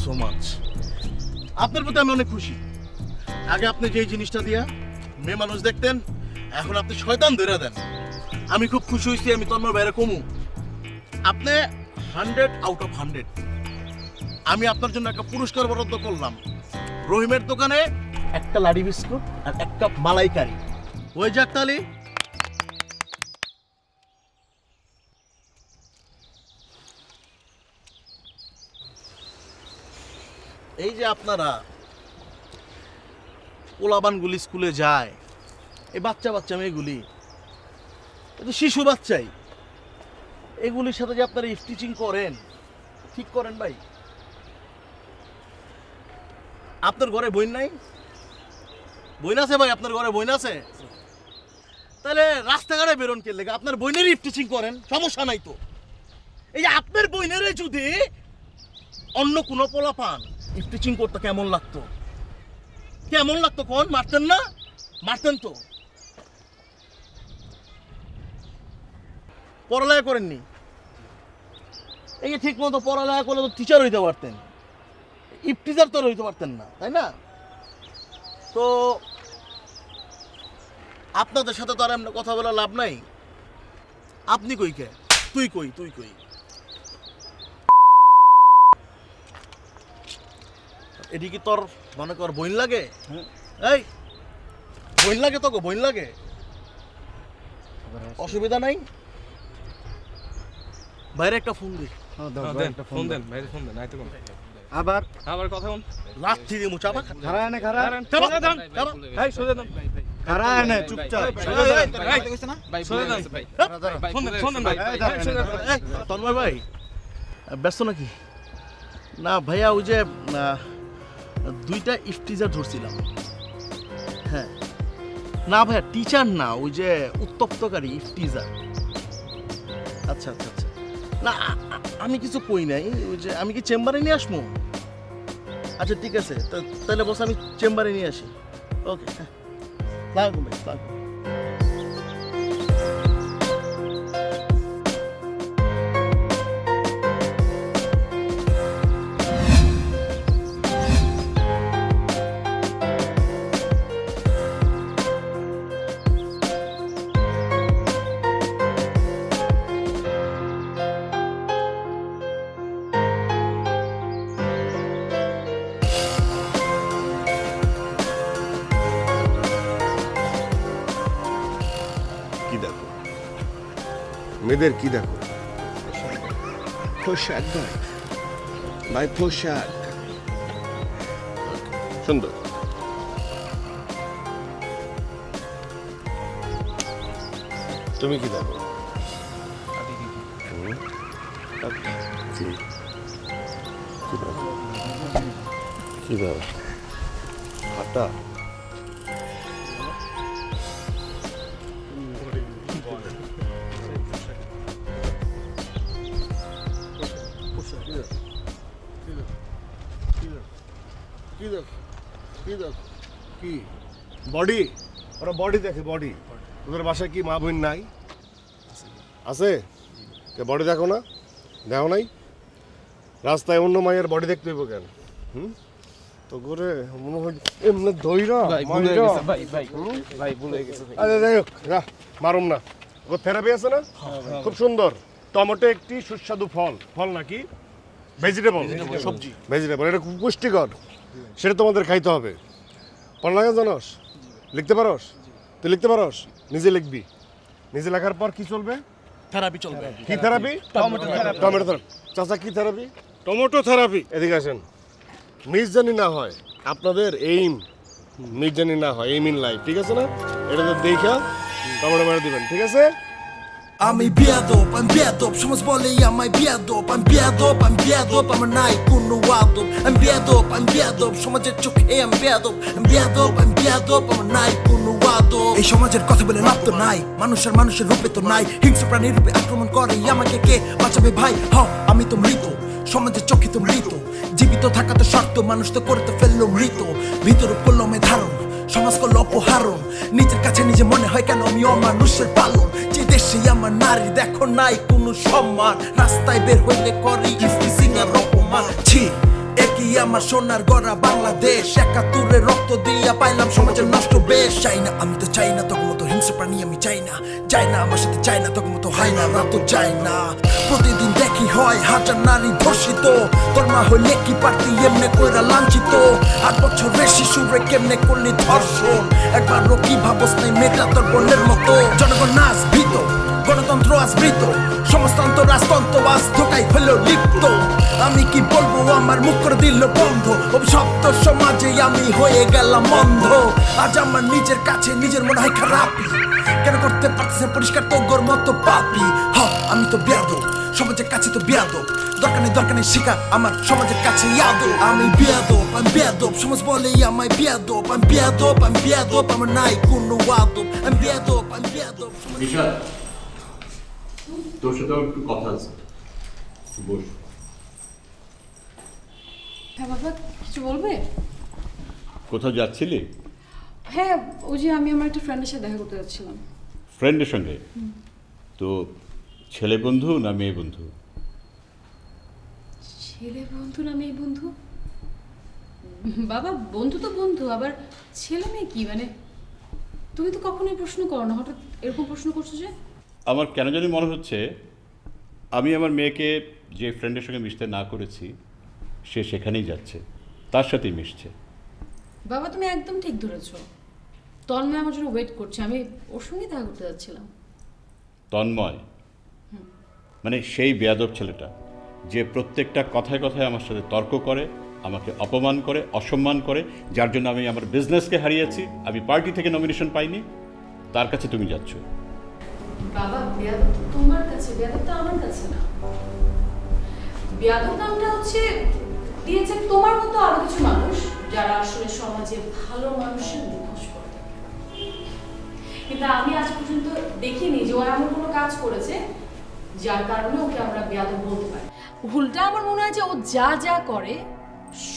So much. আপনার প্রতি আমি অনেক খুশি। আগে আপনি যেই জিনিসটা দিয়া মেয়ে মানুষ দেখতেন, এখন আপনি শয়তান ধরে দেন। আমি খুব খুশি হয়েছি। আমি তন্ময় বাইরে কমু আপনি 100 আউট অফ 100। আমি আপনার জন্য একটা পুরস্কার বরাদ্দ করলাম। রহিমের দোকানে একটা লাডি বিস্কুট আর এক কাপ মালাইকারি। ওই যাক তালি। এই যে আপনারা পোলাবানগুলি স্কুলে যায়, এই বাচ্চা বাচ্চা মেয়েগুলি, এই তো শিশু বাচ্চাই, এগুলির সাথে যে আপনারা স্টিচিং করেন, ঠিক করেন ভাই? আপনার ঘরে বই নাই? বই আছে ভাই? আপনার ঘরে বই আছে? তাহলে রাস্তাঘাটে বেরোন কে লেগে? আপনার বইনের স্টিচিং করেন, সমস্যা নাই তো। এই যে আপনার বইনের যদি অন্য কোনো পোলা পান স্টিচিং করতে কেমন লাগতো? কেমন লাগতো কোন? মারতেন না? মারতেন তো। পড়ালেখা করেননি? এই যে ঠিক মতো পড়ালেখা করলে তো টিচার হইতে পারতেন, টিচার তো হইতে পারতেন না, তাই না? তো আপনাদের সাথে তো আর এমনি কথা বলা লাভ নাই। আপনি কই কে? তুই কই? তুই কই? এটি কি তোর মনে কর বইন লাগে? এই বইন লাগে তোকে? বইন লাগে? অসুবিধা নাই, বাইরে একটা ফোন দিই। ফোন দেন বাইরে, ফোন দেন। আইতে কোন আবার আবার কথা বল। লাথি দিয়ে মুচাবা। খারা এনে খারা সোজা দেন। এই সোজা দেন। খারা এনে চুপচাপ ভাই সোজা দেন ভাই। ফোন দেন ভাই। তন্ময় ভাই ব্যস্ত নাকি? না ভাইয়া, ওই যে দুইটা ইফটিজার ধরছিলাম। হ্যাঁ না ভাইয়া, টিচার না, ওই যে উত্তপ্তকারী ইফটিজার। আচ্ছা আচ্ছা আচ্ছা। না আমি কিছু কই নাই। ওই যে আমি কি চেম্বারে নিয়ে আসবো? আচ্ছা ঠিক আছে, তাহলে বস আমি চেম্বারে নিয়ে আসি। ওকে, হ্যাঁ লাগো ভাই, লাগো। কি দেখো মেয়েদের? কি দেখো? পোশাক ভাই, ভাই পোশাক সুন্দর। তুমি কি দেখো? কি দেখো? হাঁটা কি বডি? ওরা বডি দেখে, বডি। তোদের বাসায় কি মা বোন নাই? আছে? বডি দেখো না? দেখো নাই? রাস্তায় অন্য মায়ের বডি দেখতে হইব কেন? তো করে মনে হয় এমনি ধইরা ভাই ভুল হয়ে গেছে ভাই। ভাই ভুল হয়ে গেছে ভাই। আরে যাই হোক, না মারুম না। ও থেরাপি আছে না? খুব সুন্দর। টমেটো একটি সুস্বাদু ফল। ফল নাকি ভেজিটেবল? সবজি। ভেজিটেবল, এটা খুব পুষ্টিকর। সেটা তোমাদের খাইতে হবে। পড়ালেখা জানোস? লিখতে পারোস? তুই লিখতে পারোস? নিজে লিখবি। নিজে লেখার পর কি চলবে? থেরাপি চলবে। কি থেরাপি? Tomato therapy. চাচা কি থেরাপি? Tomato therapy. এদিকে আসেন। মিস জানি না হয় আপনাদের এইম, মিস জানি না হয় এইম ইন লাইফ, ঠিক আছে না? এটা তো দেখা টমেটো মেরে দিবেন, ঠিক আছে? আমি বিয়াদব, আমি বিয়াদব, সমাজ বলে আমায় বিয়াদব, আমি বিয়াদব, আমি বিয়াদব, আমার নাই কোনো আদব, আমি বিয়াদব, আমি বিয়াদব, সমাজের চোখে আমি বিয়াদব, আমি বিয়াদব, আমি বিয়াদব, আমার নাই কোনো আদব। এই সমাজের কথা বলে লাভ তো নাই, মানুষের রূপে তো নাই, হিংস্র প্রাণীর রূপে আক্রমণ করে আমাকে কে বাঁচাবে ভাই? আমি তো মৃত, সমাজের চোখে তো মৃত, জীবিত থাকা তো শর্ত, মানুষ তো করে তো ফেললো মৃত, ভিতর করলো মে ধারণ, সমাজ করলো অপহরণ, নিজের কাছে নিজে মনে হয় কেন আমি অমানুষের পালন, যে দেশে আমার নারী দেখো নাই কোনো সম্মান, রাস্তায় বের হইলে করি ইফটিজিং আর অপমান, ছি একই মাটি আমার সোনার গড়া বাংলাদেশ, ৭১ রক্ত দিয়া পাইলাম সমাজের নষ্ট বেশ। চাই না আমি তো চাই না তোর মতো হিংস্র প্রাণী, আমি চাই না, যাই না আমার সাথে চাই না তোর মতো হাই না রাত যায় না। প্রতিদিন দেখি হয় হাজার নারী ধর্ষিত, তোর মা হইলে কি পারতি এমনে কইরা লাঞ্ছিত। ৮ বছরের শিশুরে কেমনে করলি ধর্ষণ, একবারও কি ভাবস নাই মেয়েটা তোর বোনের মতো। জনগণ নাচ ভীত, গণতন্ত্র আজ মৃত, সমাজতন্ত্র রাজতন্ত্র আজ ধোকাই হলো লিপ্ত। আমি কি বলবো আমার মুখ করে দিল বন্ধ, অভিশপ্ত সমাজে আমি হয়ে গেলাম অন্ধ। আজ আমার নিজের কাছে নিজের মনে হয় খারাপই, কেন করতে পারতেছে পরিষ্কার তোর মতো পাপি। হ আমি তো বেয়াদব, সমাজের কাছে তো বেয়াদব, দরকার নেই শিকার আমার সমাজের কাছে ইয়াদব। আমি বেয়াদব, আমি বেয়াদব, সমাজ বলে আমায় বেয়াদব। আমি বেয়াদব, আমি বেয়াদব, আমার নাই কোনো আদব। আমি বেয়াদব, আমি বেয়াদব। বিশাল, তোর সাথে আমার একটু কথা আছে, বস। হ্যাঁ বাবা, কিছু বলবে? কোথাও যাচ্ছিলি? হ্যাঁ, ওই যে আমি আমার একটা ফ্রেন্ডের সাথে দেখা করতে যাচ্ছিলাম। ফ্রেন্ডের সঙ্গে? তো ছেলে বন্ধু না মেয়ে বন্ধু? ছেলে বন্ধু না মেয়ে বন্ধু? বাবা, বন্ধু তো বন্ধু, আবার ছেলে মেয়ে কি মানে? তুমি তো কখনোই প্রশ্ন করো না, হঠাৎ এরকম প্রশ্ন করছো যে? আমার কেন জানি মনে হচ্ছে আমি আমার মেয়েকে যে ফ্রেন্ডের সঙ্গে মিশতে না করেছি সে সেখানেই যাচ্ছে, তার সাথেই মিশছে। বাবা, তুমি একদম ঠিক ধরেছো। তন্ময় আমার জন্য ওয়েট করছে, আমি ওর সঙ্গে দেখা করতে যাচ্ছিলাম। তন্ময় মানে সেই বেয়াদব ছেলেটা যে প্রত্যেকটা কথায় কথায় আমার সাথে তর্ক করে, আমাকে অপমান করে, অসম্মান করে, যার জন্য আমি আমার বিজনেসকে হারিয়েছি, আমি পার্টি থেকে নমিনেশন পাইনি, তার কাছে তুমি যাচ্ছ। বাবা, বেয়াদব তো তোমার কাছে, বেয়াদব তো আমার কাছে না। বেয়াদব নামটা হচ্ছে দিয়েছে তোমার মতো আরো কিছু মানুষ যারা আসলে সমাজে ভালো মানুষের মুখোশ করে। কিন্তু আমি আজ পর্যন্ত দেখিনি যে ও এমন কোনো কাজ করেছে যার কারণে ওকে আমরা বেয়াদব বলতে পারি। ভুলটা আমার মনে হয় যে ও যা যা করে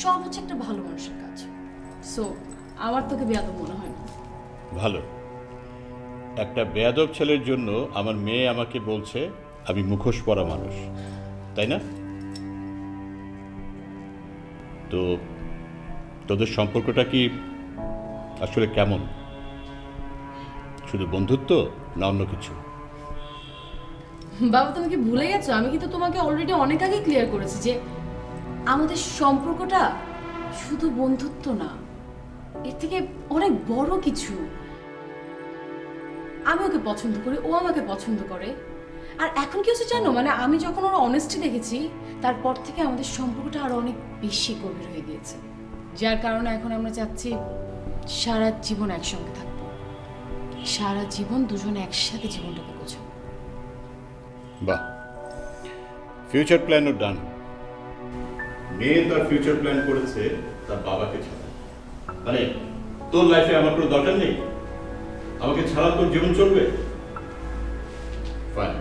সব হচ্ছে একটা ভালো মানুষের কাজ। সো আমার তোকে বেয়াদব মনে হয় না। ভালো, একটা বেয়াদব ছেলের জন্য আমার মেয়ে আমাকে বলছে আমি মুখোশ পরা মানুষ, তাই না? তো তোদের সম্পর্কটা কি আসলে কেমন? শুধু বন্ধুত্ব না অন্য কিছু? বাবা, তুমি কি ভুলে গেছো? আমি কিন্তু তোমাকে অলরেডি অনেক আগে ক্লিয়ার করেছি যে আমাদের সম্পর্কটা শুধু বন্ধুত্ব না, এর থেকে অনেক বড় কিছু। আমি ওকে পছন্দ করি, ও আমাকে পছন্দ করে। আর এখন কি হচ্ছে জানো, মানে আমি যখন ওর অনেস্টি দেখেছি তারপর থেকে আমাদের সম্পর্কটা আরো অনেক বেশি গভীর হয়ে গিয়েছে, যার কারণে এখন আমরা চাচ্ছি সারা জীবন একসঙ্গে থাকবো, সারা জীবন দুজনে একসাথে জীবনটাকে গোছাবো। বাহ, ফিউচার প্ল্যানও ডান। মেয়ে তার ফিউচার প্ল্যান করেছে তার বাবাকে ছাড়া। মানে তোর লাইফে আমার কোনো দরকার নেই, আমাকে ছাড়া তোর জীবন চলবে? ফাইন,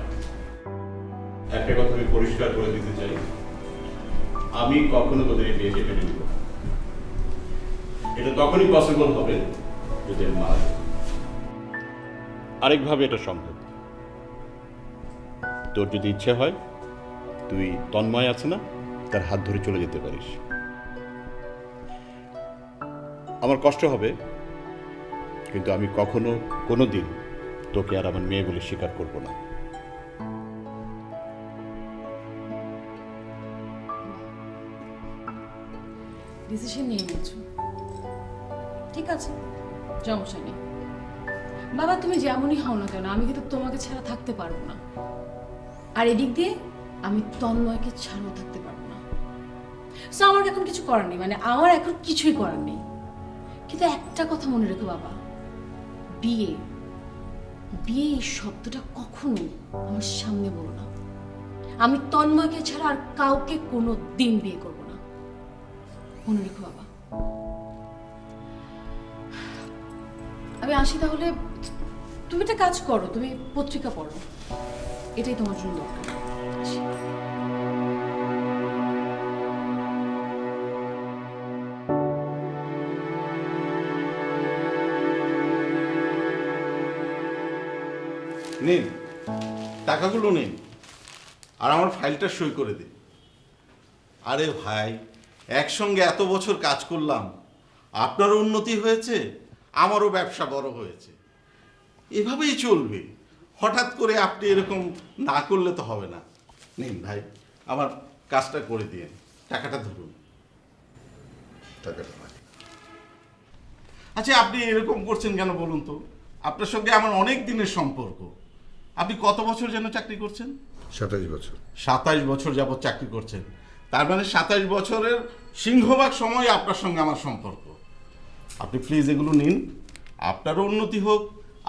একটা কথা আমি পরিষ্কার করে দিতে চাই, আমি কখনো তোদের এই বিয়েকে মেনে নিব না। এটা তখনই পসিবল হবে যদি আমি মারা যাই। আরেকভাবে এটা সম্ভব। তোর যদি ইচ্ছে হয় তুই তন্ময় আছে না, তার হাত ধরে চলে যেতে পারিস। আমার কষ্ট হবে, কিন্তু আমি কখনো কোনো দিন তোকে আর আমার মেয়ে বলে স্বীকার করব না। ডিসিশন নিয়ে নিয়েছো, ঠিক আছে, সমস্যা নেই। বাবা, তুমি যেমনই হও না কেন আমি কিন্তু তোমাকে ছাড়া থাকতে পারবো না, আর এদিক দিয়ে আমি তন্ময়কে ছাড়াও থাকতে পারবো না। সো আমার এখন কিছু করার নেই, মানে আমার এখন কিছুই করার নেই। কিন্তু একটা কথা মনে রেখো বাবা, বিয়ে বিয়ে এই শব্দটা কখনো আমার সামনে বলো না। আমি তন্ময়কে ছাড়া আর কাউকে কোনো দিন বিয়ে করবো না, মনে রেখো বাবা। আমি আসি তাহলে। তুমি একটা কাজ করো, তুমি পত্রিকা পড়ো, এটাই তোমার জন্য দরকার। আসি। নিন, টাকাগুলো নিন আর আমার ফাইলটা সই করে দিন। আরে ভাই, একসঙ্গে এত বছর কাজ করলাম, আপনারও উন্নতি হয়েছে, আমারও ব্যবসা বড় হয়েছে। এভাবেই চলবে। হঠাৎ করে আপনি এরকম না করলে তো হবে না। নিন ভাই, আমার কাজটা করে দিন, টাকাটা ধরুন। টাকাটা ভাই। আচ্ছা, আপনি এরকম করছেন কেন বলুন তো? আপনার সঙ্গে আমার অনেক দিনের সম্পর্ক। আপনি কত বছর যেন চাকরি করছেন? 27 বছর। 27 বছর যাবত চাকরি করছেন। তার মানে 27 বছরের সিংহভাগ সময় আপনার সঙ্গে আমার সম্পর্ক। আপনি প্লিজ এগুলো নিন, আপনারও উন্নতি হোক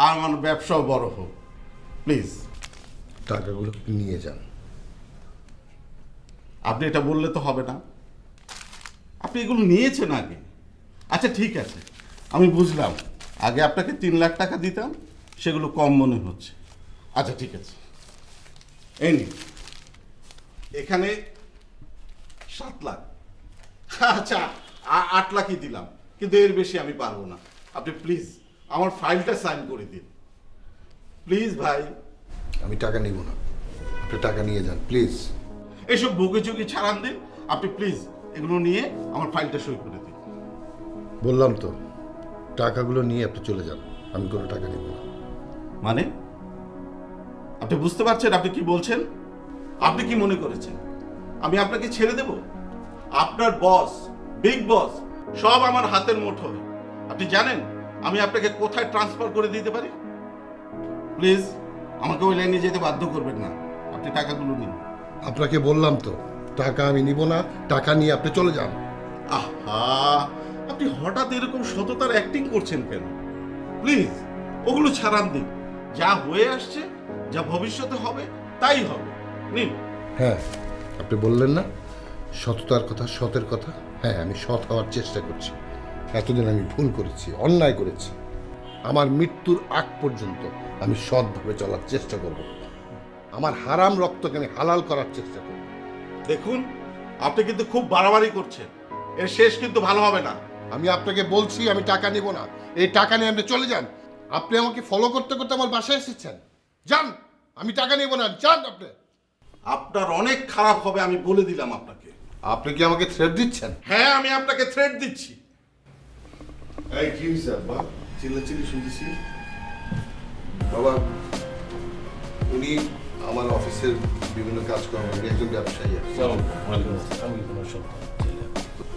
আর আমার ব্যবসাও বড় হোক, প্লিজ। টাকাগুলো নিয়ে যান। আপনি এটা বললে তো হবে না। আপনি এগুলো নিয়েছেন আগে। আচ্ছা ঠিক আছে, আমি বুঝলাম। আগে আপনাকে 3 লাখ টাকা দিতাম, সেগুলো কম মনে হচ্ছে। আচ্ছা ঠিক আছে, এই নিন। এখানে 7 লাখ, আচ্ছা 8 লাখই দিলাম, কিন্তু এর বেশি আমি পারবো না। আপনি প্লিজ আমার ফাইলটা সাইন করে দিন, প্লিজ ভাই। আমি টাকা নিব না, আপনি টাকা নিয়ে যান প্লিজ। এইসব বকুচুকি ছাড়ান দিন। আপনি প্লিজ এগুলো নিয়ে আমার ফাইলটা সই করে দিন। বললাম তো, টাকাগুলো নিয়ে আপনি চলে যান, আমি কোনো টাকা নিব না। মানে আপনি বুঝতে পারছেন আপনি কি বলছেন? আপনি কি মনে করেছেন আমি আপনাকে ছেড়ে দেব? আপনার বস, বিগ বস, সব আমার হাতের মুঠোয়। আপনি জানেন আমি আপনাকে কোথায় ট্রান্সফার করে দিতে পারি? প্লিজ আমাকে ওই লাইনে যেতে বাধ্য করবেন না। আপনি টাকাগুলো নিন। আপনাকে বললাম তো, টাকা আমি নিব না, টাকা নিয়ে আপনি চলে যান। আহা, আপনি হঠাৎ এরকম সততার অ্যাক্টিং করছেন কেন? প্লিজ ওগুলো ছাড়ান দিন। যা হয়ে আসছে, যা ভবিষ্যতে হবে তাই হবে। নিন। হ্যাঁ, আপনি বললেন না সততার কথা, সতের কথা। হ্যাঁ, আমি সৎ হওয়ার চেষ্টা করছি। এতদিন আমি ভুল করেছি, অন্যায় করেছি। আমার মৃত্যুর আগ পর্যন্ত আমি সৎভাবে চলার চেষ্টা করব। আমার হারাম রক্তকে আমি হালাল করার চেষ্টা করব। দেখুন, আপনি কিন্তু খুব বাড়াবাড়ি করছেন। এর শেষ কিন্তু ভালো হবে না। আমি আপনাকে বলছি আমি টাকা নিব না। এই টাকা নিয়ে আপনি চলে যান। আপনি আমাকে ফলো করতে করতে আমার বাসায় এসেছেন। যান, আমি টাকা নিব না, যান আপনি। আপনার অনেক খারাপ হবে, আমি বলে দিলাম আপনাকে। আপনি কি আমাকে থ্রেট দিচ্ছেন? হ্যাঁ, আমি আপনাকে থ্রেট দিচ্ছি। এই কি হয়েছে আব্বা? চিল্লাচিল্লি শুনতেছি। বাবা, উনি আমার অফিসের বিভিন্ন কাজকর্ম, উনি একজন ব্যবসায়ী।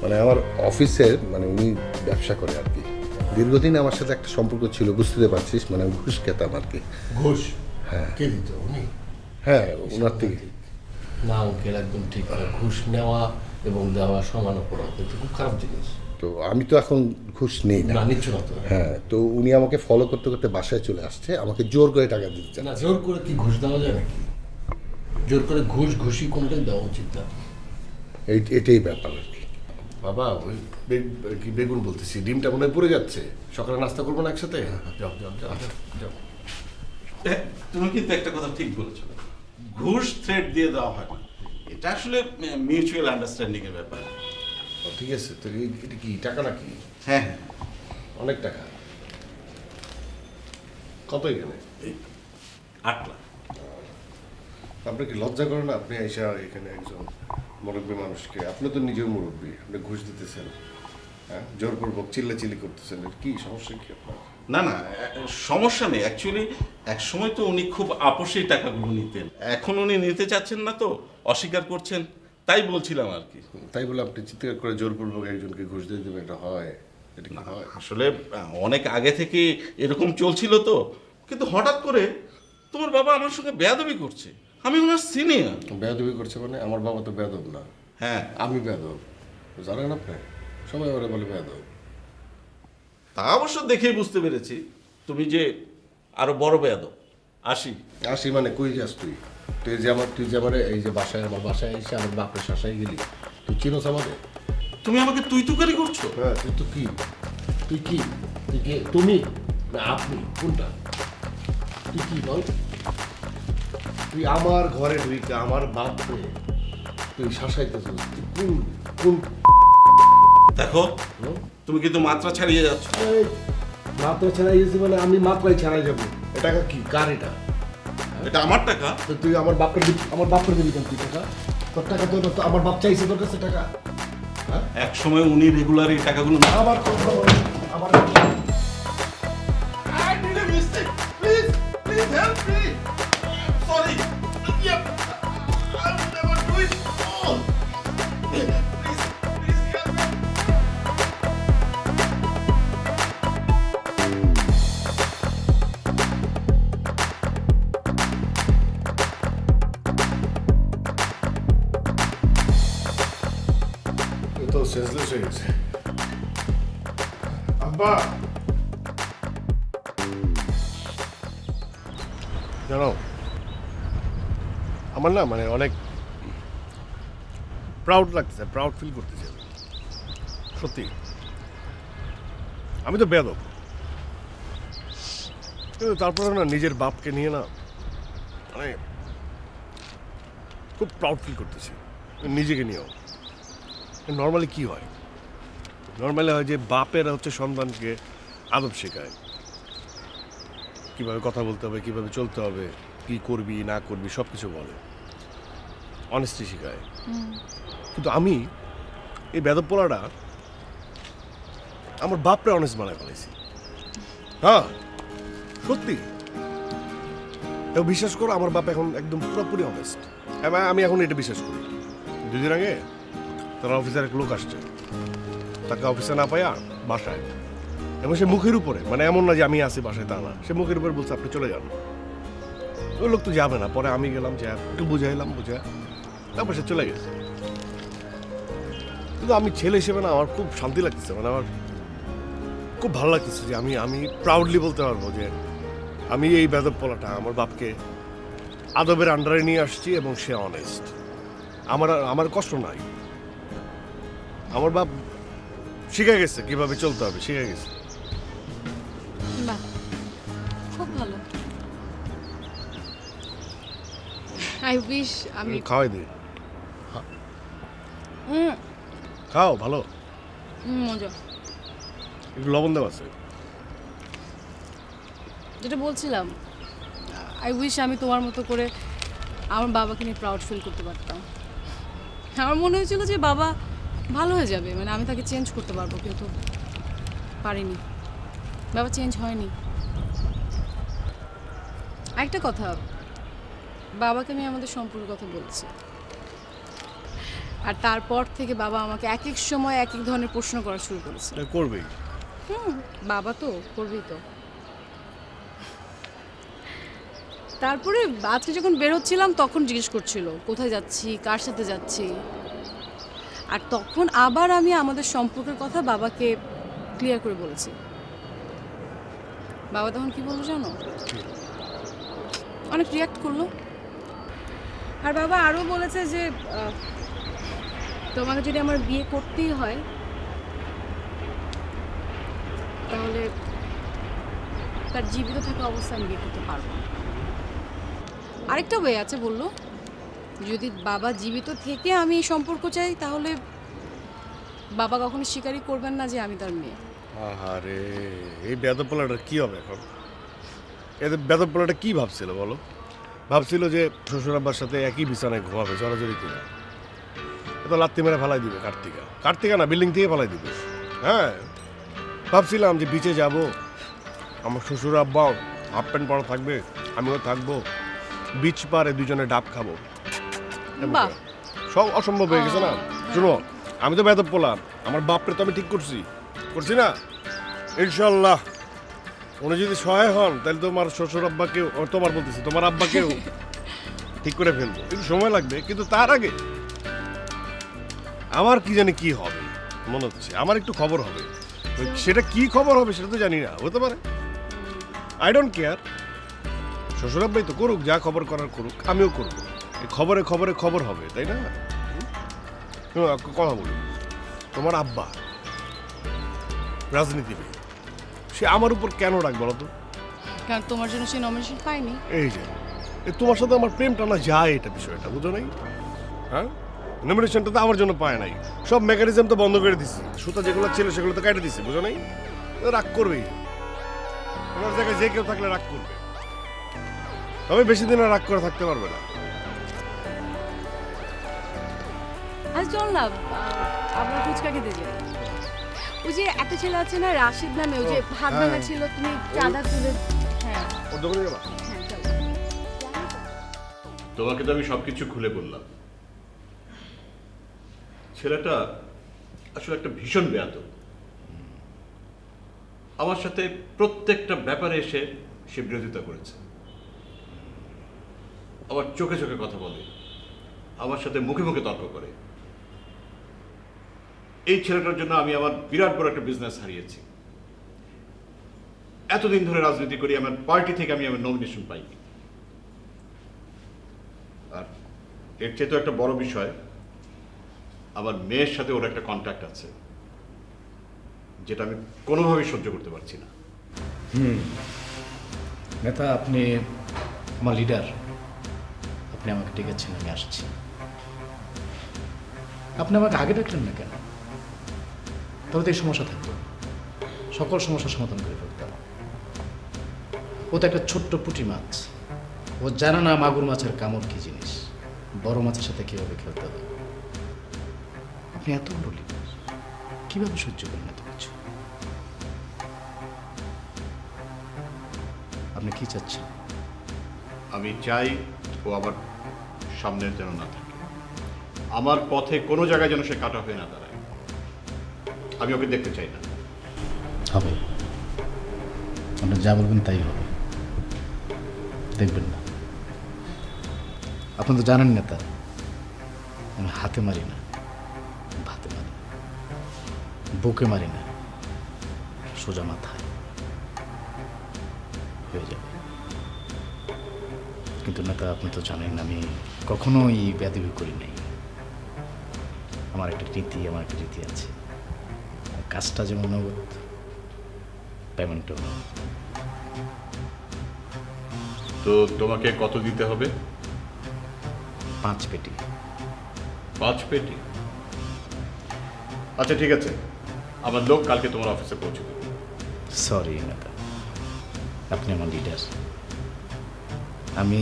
মানে আমার অফিসের, মানে উনি ব্যবসা করে আর কি। দীর্ঘদিন আমার সাথে একটা সম্পর্ক ছিল, বুঝতে পারছিস। মানে আমি ঘুষ খেতাম আর কি। ঘুষ? হ্যাঁ। কে দিত? উনি? হ্যাঁ, ওনার থেকে। না আঙ্কেল, একদম ঠিক না। ঘুষ নেওয়া এবং দেওয়া সমান অপরাধ, এটা খুব খারাপ জিনিস। তো আমি তো এখন ঘুষ নেই না। না, নিচ্ছ না তো। হ্যাঁ, তো উনি আমাকে ফলো করতে করতে বাসায় চলে আসছে, আমাকে জোর করে টাকা দিতে চান। না, জোর করে কি ঘুষ দেওয়া যায় নাকি? জোর করে ঘুষ ঘুষি কোনটাই দেওয়া উচিত না। এটাই ব্যাপার আর কি। বাবা, ওই কি বেগুন বলতেছি, ডিমটা মনে হয় পড়ে যাচ্ছে। সকালে নাস্তা করবো না একসাথে? যাও যাও যাও যাও। তুমি কিন্তু একটা কথা ঠিক বলেছো। ঘুষ থ্রেট দিয়ে দেওয়া হয় না। এটা আসলে মিউচুয়াল আন্ডারস্ট্যান্ডিং এর ব্যাপার। ঠিক আছে, তো এটা কি টাকা নাকি? হ্যাঁ হ্যাঁ, অনেক টাকা। কত এখানে? 8 লাখ। আপনার কি লজ্জা করে না? আপনি এসে এখানে একজন মুরব্বী মানুষকে, আপনি তো নিজেও মুরব্বী, আপনি ঘুষ দিতেছেন, হ্যাঁ, জোরপূর্বক চিল্লাচিল্লি করতেছেন। কি সমস্যা কি আপনার? না না, সমস্যা নেই। অ্যাকচুয়ালি এক সময় তো উনি খুব আপোষেই টাকাগুলো নিতেন। এখন উনি নিতে চাচ্ছেন না, তো অস্বীকার করছেন, তাই বলছিলাম আর কি। তাই বলে আপনি চিৎকার করে জোরপূর্বক একজনকে ঘুষ দিয়ে দেবেন, এটা হয়? এটা কি হয়? আসলে অনেক আগে থেকে এরকম চলছিল তো, কিন্তু হঠাৎ করে তোমার বাবা আমার সঙ্গে বেয়াদবি করছে। আমি ওনার সিনিয়র। বেয়াদবি করছে মানে? আমার বাবা তো বেয়াদব না। হ্যাঁ, আমি বেয়াদব, জানেন আপনি? সবাই ওরা বলে বেয়াদব। তা অবশ্য দেখেই বুঝতে পেরেছি তুমি যে আরো বড় বেয়াদব। আসি মানে কই যাস তুই? তুই যে আমার এই যে বাসায়, আমার বাসায় এসে আমার বাপের শাসায় গেলি, তুই চিনোস আমাদের? তুমি আমাকে তুই তুকারি করছো? হ্যাঁ, তুই তো কি? তুই কি? তুই কে? তুমি না আপনি? কোনটা? তুই কি বল? তুই আমার ঘরে ঢুকে আমার বাপকে তুই শাসাইতেছিস? তুই কোন কোন? দেখো, তুমি কিন্তু মাত্রা ছাড়িয়ে যাচ্ছ। মাত্রা ছাড়াই গেছি মানে আমি মাত্রায় ছাড়াই যাবো? এটা কি? কার এটা? এটা আমার টাকা। তো তুই আমার বাপের দিবি কেন? তুই টাকা তোর টাকা তো আমার বাপ চাইছে তোর কাছে টাকা। এক সময় উনি রেগুলার এই টাকাগুলো না আবার কথা বলো, আবার I did a mistake. Please, please help me. Sorry. Yep. I will never do it. Oh. Please, please help me. এ তো সেন্সলেস হয়ে গেছে। আব্বা জানো আমার না মানে অনেক প্রাউড লাগতেছে, প্রাউড ফিল করতেছে আমি। সত্যি আমি তো বেয়াদব, কিন্তু তারপরে না নিজের বাপকে নিয়ে না মানে খুব প্রাউড ফিল করতেছি নিজেকে নিয়েও। নর্মালি কি হয়, নর্মালি হয় যে বাপেরা হচ্ছে সন্তানকে আদব শেখায়, কিভাবে কথা বলতে হবে, কিভাবে চলতে হবে, কি করবি না করবি সব কিছু বলে, অনেস্টি শেখায়। কিন্তু আমি এই বেদব পোলাটা আমার বাপরে অনেস্ট বানায় ফেলেছি। হ্যাঁ সত্যি, এবং বিশ্বাস করো আমার বাপ এখন একদম পুরোপুরি অনেস্ট। আমি এখন এটা বিশ্বাস করি। 2 দিন আগে তার অফিসের এক লোক আসছে, তাকে অফিসে না পাইয়া বাসায়, এবং সে মুখের উপরে, মানে এমন না যে আমি আছি বাসায় তা না, সে মুখের উপরে বলছে আপনি চলে যান। ওই লোক তো যাবে না, পরে আমি গেলাম, যে একটু বুঝাইলাম, বুঝা তারপর সে চলে গেছে। কিন্তু আমি ছেলে হিসেবে না আমার খুব শান্তি লাগতেছে, মানে আমার খুব ভালো লাগতেছে যে আমি প্রাউডলি বলতে পারবো যে আমি এই বেদব পোলাটা আমার বাপকে আদবের আন্ডারে নিয়ে আসছি এবং সে অনেস্ট। আমার কষ্ট নাই, আমার বাপ শিখে গেছে কিভাবে চলতে হবে, শিখে গেছে। বাহ, খুব ভালো। আই উইশ আমি খাওয়াই দিই, খাও ভালো, মজা। একটু লবণ দেওয়া আছে। যেটা বলছিলাম, আই উইশ আমি তোমার মতো করে আমার বাবাকে নিয়ে প্রাউড ফিল করতে পারতাম। আমার মনে হয়েছিল যে বাবা ভালো হয়ে যাবে, মানে আমি তাকে চেঞ্জ করতে পারবো, কিন্তু পারিনি। বাবা চেঞ্জ হয়নি। একটা কথা, বাবাকে আমি আমাদের সম্পর্কের কথা বলছি, আর তারপর থেকে বাবা আমাকে এক এক সময় এক এক ধরনের প্রশ্ন করা শুরু করেছে। করবেই, বাবা তো করবেই তো। তারপরে আজকে যখন বের হচ্ছিলাম তখন জিজ্ঞেস করছিল কোথায় যাচ্ছি, কার সাথে যাচ্ছি, আর তখন আবার আমি আমাদের সম্পর্কের কথা বাবাকে ক্লিয়ার করে বলেছি। বাবা তখন কি বললো জানো? অনেক রিয়াক্ট করলো। আর বাবা আরও বলেছে যে তোমাকে যদি আমার বিয়ে করতেই হয় তাহলে তার জীবিত থাকা অবস্থায় আমি বিয়ে করতে পারবো না। আরেকটা ওয়ে আছে, বললো যদি বাবা জীবিত থেকে আমি এই সম্পর্ক চাই তাহলে বাবা কখনো স্বীকারই করবেন না যে আমি তার মেয়ে। আরে এই বেদব পোলাটা কি হবে এখন? এদের বেদব পোলাটা কি ভাবছিল বলো? ভাবছিল যে শ্বশুর আব্বার সাথে একই বিছানায় ঘুমাবে, জড়াজড়ি করে এত লাত্তি মেরে ফেলাই দিবে। কার্তিকা না, বিল্ডিং থেকে ফেলাই দিবে। হ্যাঁ ভাবছিলাম যে বিচে যাব, আমার শ্বশুর আব্বা হাফ প্যান্ট পরা থাকবে, আমিও থাকবো, বিচ পারে দুজনে ডাব খাবো। বাহ, সব অসম্ভব হয়ে গেছে না। শুনো, আমি তো বেদব পোলা, আমার বাপরে তো আমি ঠিক করছি না। ইনশাল্লাহ উনি যদি সহায় হন তাহলে তোমার শ্বশুর আব্বাকেও, তোমার বলতেছি তোমার আব্বাকেও ঠিক করে ফেলবো। কিন্তু সময় লাগবে, কিন্তু তার আগে আমার কি জানি কি হবে মনে হচ্ছে, আমার একটু খবর হবে। সেটা কি খবর হবে সেটা তো জানি না, হতে পারে, আই ডোন্ট কেয়ার। শ্বশুর আব্বাই তো করুক, যা খবর করার করুক, আমিও করবো। এই খবরে খবরে খবর হবে, তাই না? কথা বলি, তোমার আব্বা রাজনীতিবিদ, সে আমার উপর কেন রাখ বলো তো? কারণ তোমার জন্য সে নমিনেশন পায়নি। এই যে তোমার সাথে আমার প্রেম টানা যায়, এটা বিষয়টা বুঝো নাই? হ্যাঁ, নমিনেশনটা তো আমার জন্য পায় নাই, সব মেকানিজম তো বন্ধ করে দিছি, সুতা যেগুলো ছিল সেগুলো তো কেটে দিছি, বুঝো নাই? রাগ করবেই, ওনার জায়গায় যে কেউ থাকলে রাগ করবে, তবে বেশি দিন আর রাগ করে থাকতে পারবে না। আচ্ছা চল না আমরা ফুচকা খেতে যাই। ওই যে একটা ছেলে আছে না রাশিদ নামে, ওই যে হাত ভাঙা ছিল, তুমি চাঁদা তুলে। হ্যাঁ ওর দোকানে যাবা? হ্যাঁ চল। তোমাকে তো আমি সব কিছু খুলে বললাম। ছেলেটা আসলে একটা ভীষণ বেয়াদব। আমার সাথে প্রত্যেকটা ব্যাপারে এসে সে বিরোধিতা করেছে। আমার চোখে চোখে কথা বলে, আমার সাথে মুখে মুখে তর্ক করে। এই ছেলেটার জন্য আমি আমার বিরাট বড় একটা বিজনেস হারিয়েছি। এতদিন ধরে রাজনীতি করি, আমার পার্টি থেকে আমি আমার নমিনেশন পাইনি। আর এর চেয়ে তো একটা বড় বিষয়, আমার মেয়ের সাথে ওর একটা কন্ট্যাক্ট আছে, যেটা আমি কোনোভাবেই সহ্য করতে পারছি না। নেতা, আপনি আমার লিডার, আপনি আমাকে ডেকেছেন, আমি আসছি। আপনি আমাকে আগে ডাকলেন না কেন? তবে তো এই সমস্যা থাকতো, সকল সমস্যার সমাধান করে ফেলতাম। ও তো একটা ছোট্ট পুঁটি মাছ, ও জানে না মাগুর মাছের কামড় কি জিনিস, বড় মাছের সাথে কীভাবে খেলতে হবে। আপনি এত বড় লিডার, কীভাবে সহ্য করেন এত কিছু? আপনি কি চাচ্ছেন? আমি চাই ও আমার সামনের যেন না থাকে, আমার পথে কোনো জায়গায় যেন সে কাটা হয়ে না দাঁড়ায়। আমি ওকে দেখতে চাই না। হবে, আপনি যা বলবেন তাই হবে, দেখবেন না। আপনি তো জানেন নেতা, আমি হাতে মারি না, ভাতে মারি, বুকে মারি না, সোজা মাথায়। হয়ে যাবে। কিন্তু নেতা, আপনি তো জানেন আমি কখনোই বেয়াদবি করি নাই। আমার একটা রীতি আছে। কাজটা যেমন নগদ, পেমেন্টও নগদ। তো তোমাকে কত দিতে হবে? 5 পেটি। 5 পেটি? আচ্ছা ঠিক আছে, আমার লোক কালকে তোমার অফিসে পৌঁছে দেবে। সরি নেতা, আপনি আমার লিডার, আমি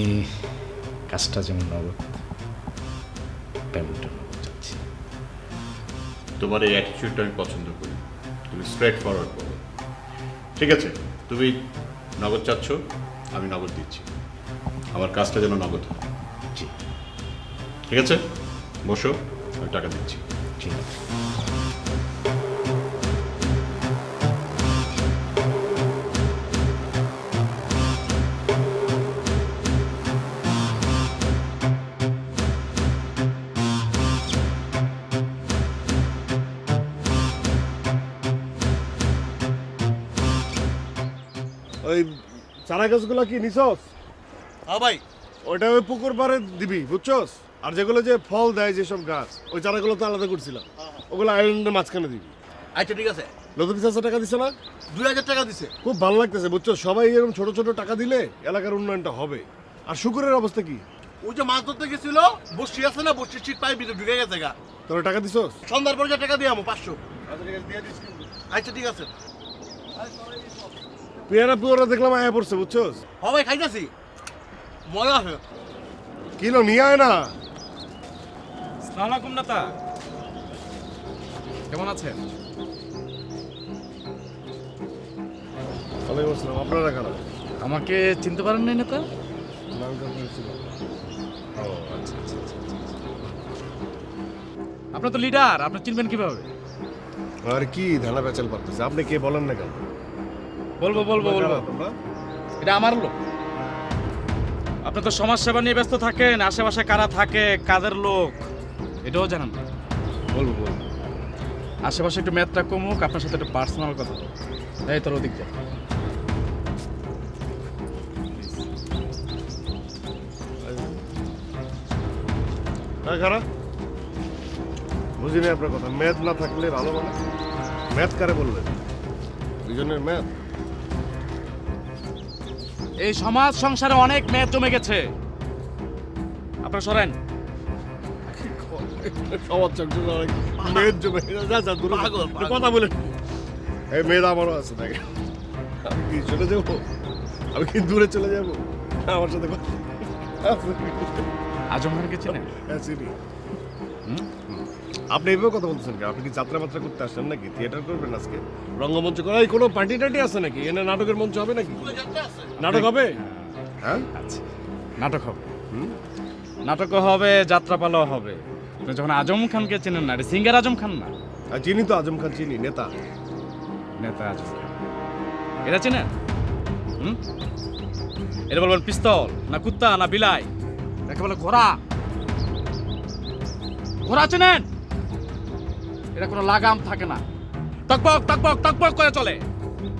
কাজটা যেমন নগদ, পেমেন্টও নগদ চাচ্ছি। তোমার এই অ্যাটিটিউডটা আমি পছন্দ করি, তুমি স্ট্রেট ফরওয়ার্ড বলো। ঠিক আছে, তুমি নগদ চাচ্ছ, আমি নগদ দিচ্ছি। আমার কাজটা যেন নগদ হয়। জি ঠিক আছে, বসো, আমি টাকা দিচ্ছি। ঠিক আছে। ওই চারা গাছগুলো কি নিছস? হ্যাঁ ভাই। ওইটা ওই পুকুর পাড়ে দিবি, বুঝছস? আর যেগুলো যে ফল দেয় যেসব গাছ, ওই চারাগুলো তো আলাদা করছিলাম, ওগুলো আইল্যান্ডের মাঝখানে দিবি। আচ্ছা ঠিক আছে। লতিফ চাচা টাকা দিছে না? 2000 টাকা দিছে। খুব ভালো লাগতেছে, বুঝছো? সবাই এরকম ছোট ছোট টাকা দিলে এলাকার উন্নয়নটা হবে। আর শুকুরের অবস্থা কি? ওই যে মাছ ধরতে গেছিল, বসি আছে না, বসির চিট পাই ভিতরে ঢুকে গেছে গা। তোরা টাকা দিছস? সন্ধ্যার পর টাকা দিয়ে আমো 500। আচ্ছা ঠিক আছে। পেয়ারা পুয়ারা দেখলাম আয়া পড়ছে, বুঝছস? হ্যাঁ ভাই, খাইতেছি, মজা আছে। কিলো নিয়ে আয় না। আসসালামু আলাইকুম নেতা, কেমন আছেন? ওয়ালাইকুম আসসালাম। আপনারা খারাপ আমাকে চিনতে পারেন না নেতা? আপনার তো লিডার, আপনি চিনবেন কিভাবে? আর কি ধানা পেঁচাল পারতেছে? আপনি কে বলেন না কেন? বলবো তোমরা এটা আমার লোক। আপনি তো সমাজ সেবা নিয়ে ব্যস্ত থাকেন, আশেপাশে কারা থাকে, কাজের লোক, এটাও জানেন না। বলবো। আশেপাশে একটু ম্যাথটা কমুক, আপনার সাথে একটু পার্সোনাল কথা বলবো। এই তোর ওদিক যা। খারাপ বুঝিনি আপনার কথা। ম্যাথ না থাকলে ভালো মানে? ম্যাথ কারে বললেন? দুজনের ম্যাথ? এই সমাজ সংসারে অনেক মেয়ে জমে গেছে, আপনারা সরেন। সমাজ সংসারে অনেক মেয়ের জমে কথা বলেন। এই মেয়ের আমারও আছে, দেখে আমি কি চলে যাবো? আমি কি দূরে চলে যাবো? আমার সাথে আজম খানকে চেনেন? হ্যাঁ চিনি। আপনি এইভাবে কথা বলছেন কি? আপনি কি যাত্রা মাত্রা করতে আসছেন নাকি? থিয়েটার করবেন আজকে? রঙ্গমঞ্চ করে এই কোনো পার্টি টার্টি আছে নাকি? এনে নাটকের মঞ্চ হবে নাকি? নাটক হবে? হ্যাঁ? আচ্ছা নাটক হবে নাটকও হবে যাত্রাপালাও হবে। আপনি যখন আজম খানকে চেনেন না, এটা সিঙ্গার আজম খান না? আর চিনি তো, আজম খান চিনি, নেতা। নেতা আজম খান, এটা চেনেন? এটা বলবেন পিস্তল না কুত্তা না বিলাই, একে বলে ঘোড়া। ঘোড়া চেনেন? এটা কোনো লাগাম থাকে না, টকবক টকবক টকবক করে চলে।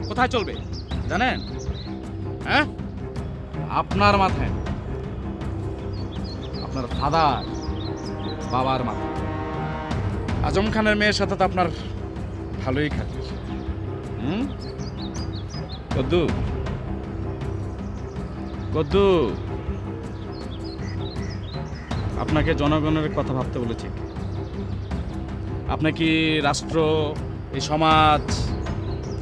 কোথায় চলবে জানেন? হ্যাঁ, আপনার মাথায়, আপনার ফাদার বাবার মাথায়। আজম খানের মেয়ের সাথে তো আপনার ভালোই খাতির। কদ্দু কদ্দু, আপনাকে জনগণের কথা ভাবতে বলেছি। আপনাকে রাষ্ট্র, এই সমাজ,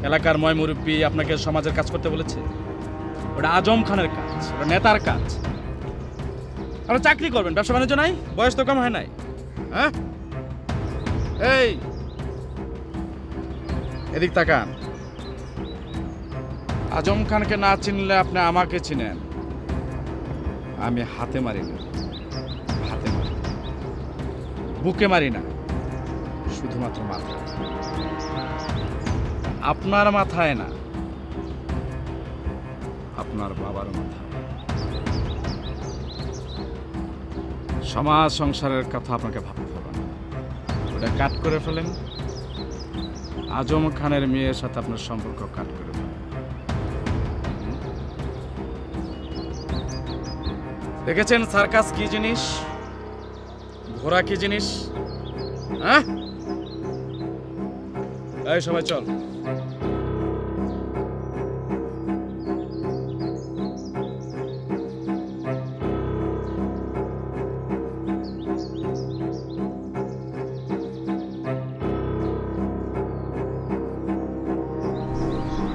এলাকার ময় মুরব্বী আপনাকে সমাজের কাজ করতে বলেছে? ওটা আজম খানের কাজ, ওটা নেতার কাজ। আপনি চাকরি করবেন, ব্যবসা বাণিজ্য নাই, বয়স তো কম হয় নাই। হ্যাঁ, এই এদিক তাকান। আজম খানকে না চিনলে আপনি আমাকে চিনেন। আমি হাতে মারি না, হাতে মারি, বুকে মারি না, শুধুমাত্র মাথায়। আপনার মাথায় না, আপনার বাবার মাথায়। সমাজ সংসারের কথা আপনাকে ভাবতে হবে না, ওটা কাট করে ফেলেন। আজম খানের মেয়ের সাথে আপনার সম্পর্ক কাট করে ফেলেন। দেখেছেন সার্কাস কি জিনিস, ঘোড়া কি জিনিস? হ্যাঁ, এই সবাই চল।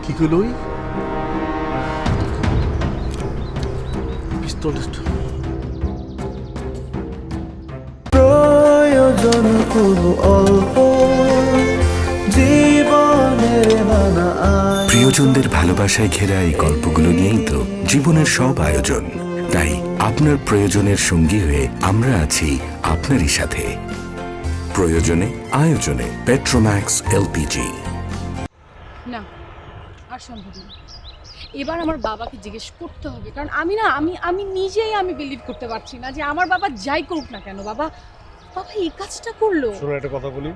কি কইল ওই? পিস্তল টিস্তল? প্রয়োজন খুব অল্প জীবনের নানা প্রিয়জনদের ভালোবাসায় ঘেরা এই গল্পগুলো নিয়েই তো জীবনের সব আয়োজন। তাই আপনার প্রয়োজনের সঙ্গী হয়ে আমরা আছি আপনারই সাথে। প্রয়োজনে আয়োজনে পেট্রোম্যাক্স এলপিজি। না, আর সম্ভব না। এবার আমার বাবাকে জিজ্ঞেস করতে হবে, কারণ আমি না, আমি নিজেই বিলিভ করতে পারছি না যে আমার বাবা যাই করুক না কেন, বাবা এই কাজটা করলো। শোনো, একটা কথা বলি,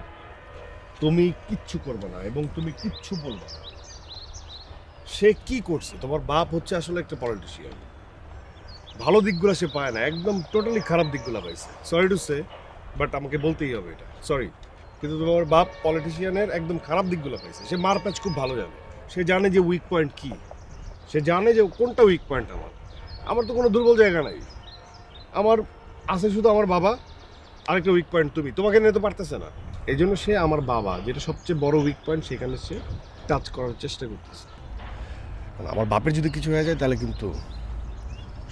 তুমি কিচ্ছু করবে না এবং তুমি কিচ্ছু বলবে না। সে কি করছে? তোমার বাপ হচ্ছে আসলে একটা পলিটিশিয়ান। ভালো দিকগুলো সে পায় না, একদম টোটালি খারাপ দিকগুলো পাইছে। সরি টু সে, বাট আমাকে বলতেই হবে এটা, সরি। কিন্তু তোমার বাপ পলিটিশিয়ানের একদম খারাপ দিকগুলো পাইছে। সে মারপ্যাচ খুব ভালো জানে, সে জানে যে উইক পয়েন্ট কি, সে জানে যে কোনটা উইক পয়েন্ট। আমার তো কোনো দুর্বল জায়গা নাই, আমার আছে শুধু আমার বাবা, আরেকটা উইক পয়েন্ট তুমি। তোমাকে নিয়ে তো পারতেছে না, এই জন্য সে আমার বাবা যেটা সবচেয়ে বড় উইক পয়েন্ট সেখানে সে টাচ করার চেষ্টা করতেছে। আমার বাপের যদি কিছু হয়ে যায় তাহলে কিন্তু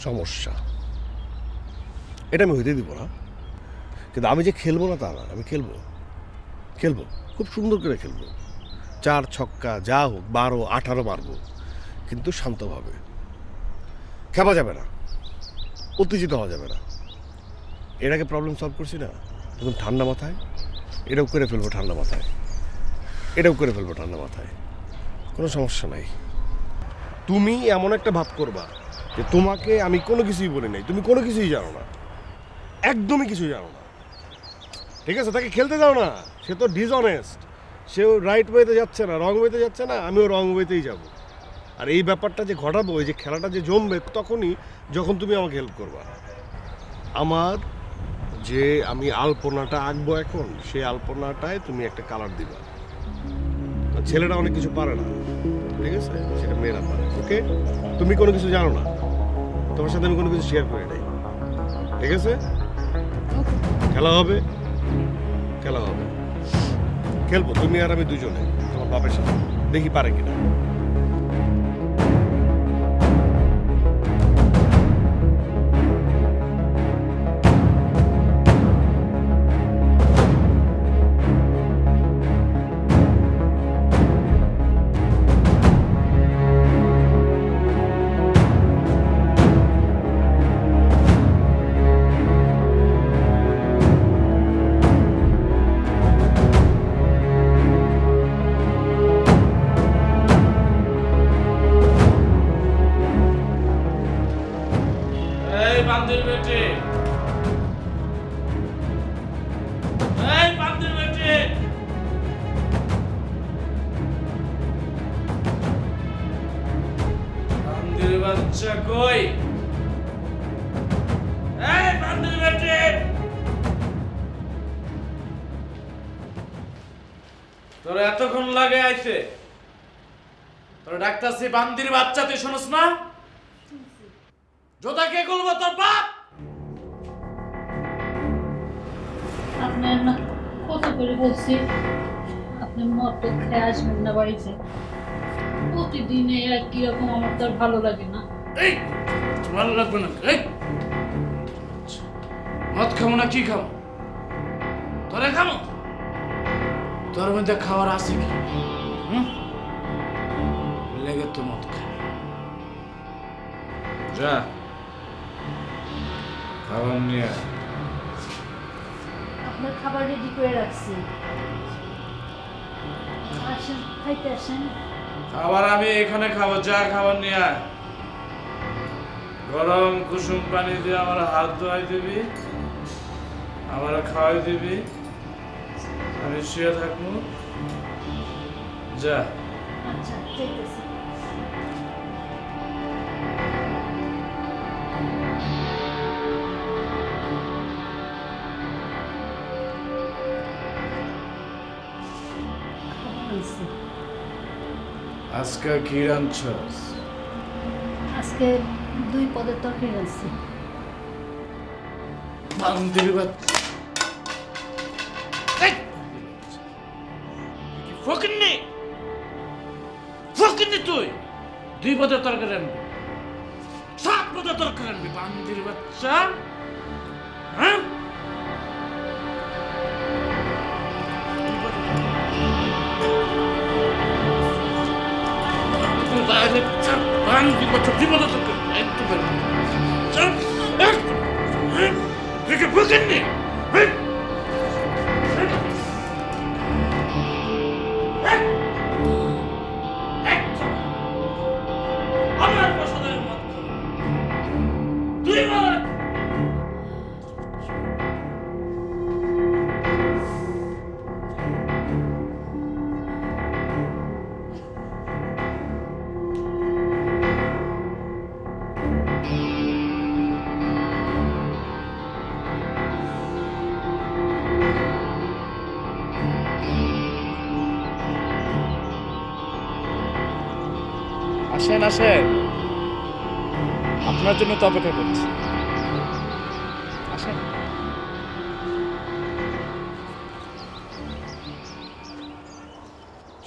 সমস্যা, এটা আমি হইতে দিব না। কিন্তু আমি যে খেলবো না তা না, আমি খেলবো, খুব সুন্দর করে খেলবো। 4 ছক্কা যা হোক, 12 18 মারবো, কিন্তু শান্তভাবে। খেপা যাবে না, উত্তেজিত হওয়া যাবে না। এর আগে প্রবলেম সলভ করছি না, তখন ঠান্ডা মাথায় এটাও করে ফেলবো, ঠান্ডা মাথায় এটাও করে ফেলবো, ঠান্ডা মাথায়, কোনো সমস্যা নাই। তুমি এমন একটা ভাব করবা যে তোমাকে আমি কোনো কিছুই বলি নাই, তুমি কোনো কিছুই জানো না, একদমই কিছু জানো না, ঠিক আছে? তাকে খেলতে দাও না, সে তো ডিসঅনেস্ট, সেও রাইট ওয়েতে যাচ্ছে না, রং ওয়েতে যাচ্ছে না, আমিও রং ওয়েতেই যাব। আর এই ব্যাপারটা যে ঘটাবো, এই যে খেলাটা যে জমবে তখনই যখন তুমি আমাকে হেল্প করবা। আমার যে আমি আলপনাটা আঁকবো এখন, সেই আলপনাটায় তুমি একটা কালার দিবা। ছেলেরা অনেক কিছু পারে না, ঠিক আছে? সেটা মেয়েরা পারে। ওকে, তুমি কোনো কিছু জানো না, তোমার সাথে আমি কোনো কিছু শেয়ার করি নাই, ঠিক আছে? খেলা হবে, খেলবো তুমি আর আমি দুজনে, তোমার বাপের সাথে, দেখি পারে কিনা। বান্দির বেটে, এই বান্দির বেটে, বান্দির বাচ্চা কই? এই বান্দির বেটে, তোর এতক্ষণ লাগে আইতে? তোর ডাক্তারছি বান্দির বাচ্চা, তুই শোনস না? জোতা কে খুলবো? তোর বাপ। আপনার না কত করে বলছি আপনি মতো খেয়ে আসবেন না বাড়িতে। প্রতিদিন এই একই রকম, আমার তো আর ভালো লাগে না। এই ভালো লাগবে না। এই মদ খাবো না কি খাবো? তোরে খাবো? তোর মধ্যে খাওয়ার আছে কি? লেগে তো মদ খা। যা খাবার নিয়ে আয়। আপনার খাবার রেডি করে রাখছি, আসেন খাইতে আসেন। খাবার আমি এখানে খাবো, যা খাবার নিয়ে আয়। গরম কুসুম পানি দিয়ে আমার হাত ধোয়াই দিবি, আমার খাওয়াই দিবি, আমি শুয়ে থাকবো। যা। আচ্ছা চাইতেছি। আজকে কি রাঁধছস? আজকে 2 পদের তরকারি আছে। বান্দির বাচ্চা, এই! কি ফকিন্নি? ফকিন্নি তুই 2 পদের তরকারি আনবি, 7 পদের তরকারি আনবি, বান্দির বাচ্চা। হ্যাঁ বান্দির বাচ্চা 2 পদের তরকারি একটু বের দেখে ফকিন্নি। আমার পছন্দের মত তুই বল। আসেন আসেন, আপনার জন্য তো অপেক্ষা করছি। আসেন।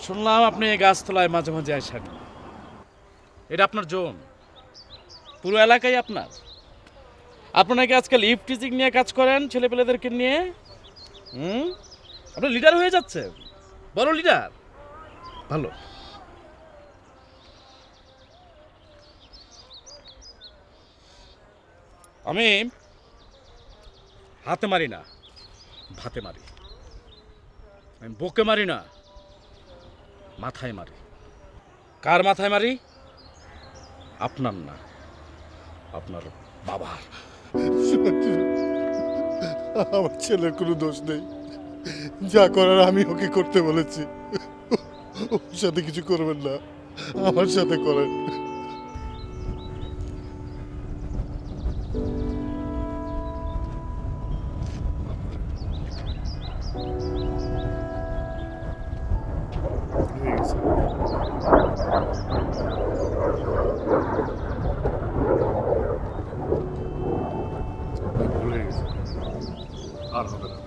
শুনলাম আপনি এই গাছতলায় মাঝে মাঝে আসেন, এটা আপনার জোন, পুরো এলাকায় আপনার। আপনারা কি আজকাল ইফটিজিং নিয়ে কাজ করেন ছেলেপেলেদেরকে নিয়ে? আপনি লিডার হয়ে যাচ্ছে, বড় লিডার, ভালো। আমি হাতে মারি না, ভাতে মারি। আমি বুকে মারি না, মাথায় মারি। কার মাথায় মারি? আপনার না, আপনার বাবার। আমার ছেলের কোনো দোষ নেই, যা করার আমি ওকে করতে বলেছি। ওর সাথে কিছু করবেন না, আমার সাথে করেন। ভুলে গেছি, আর হবে না।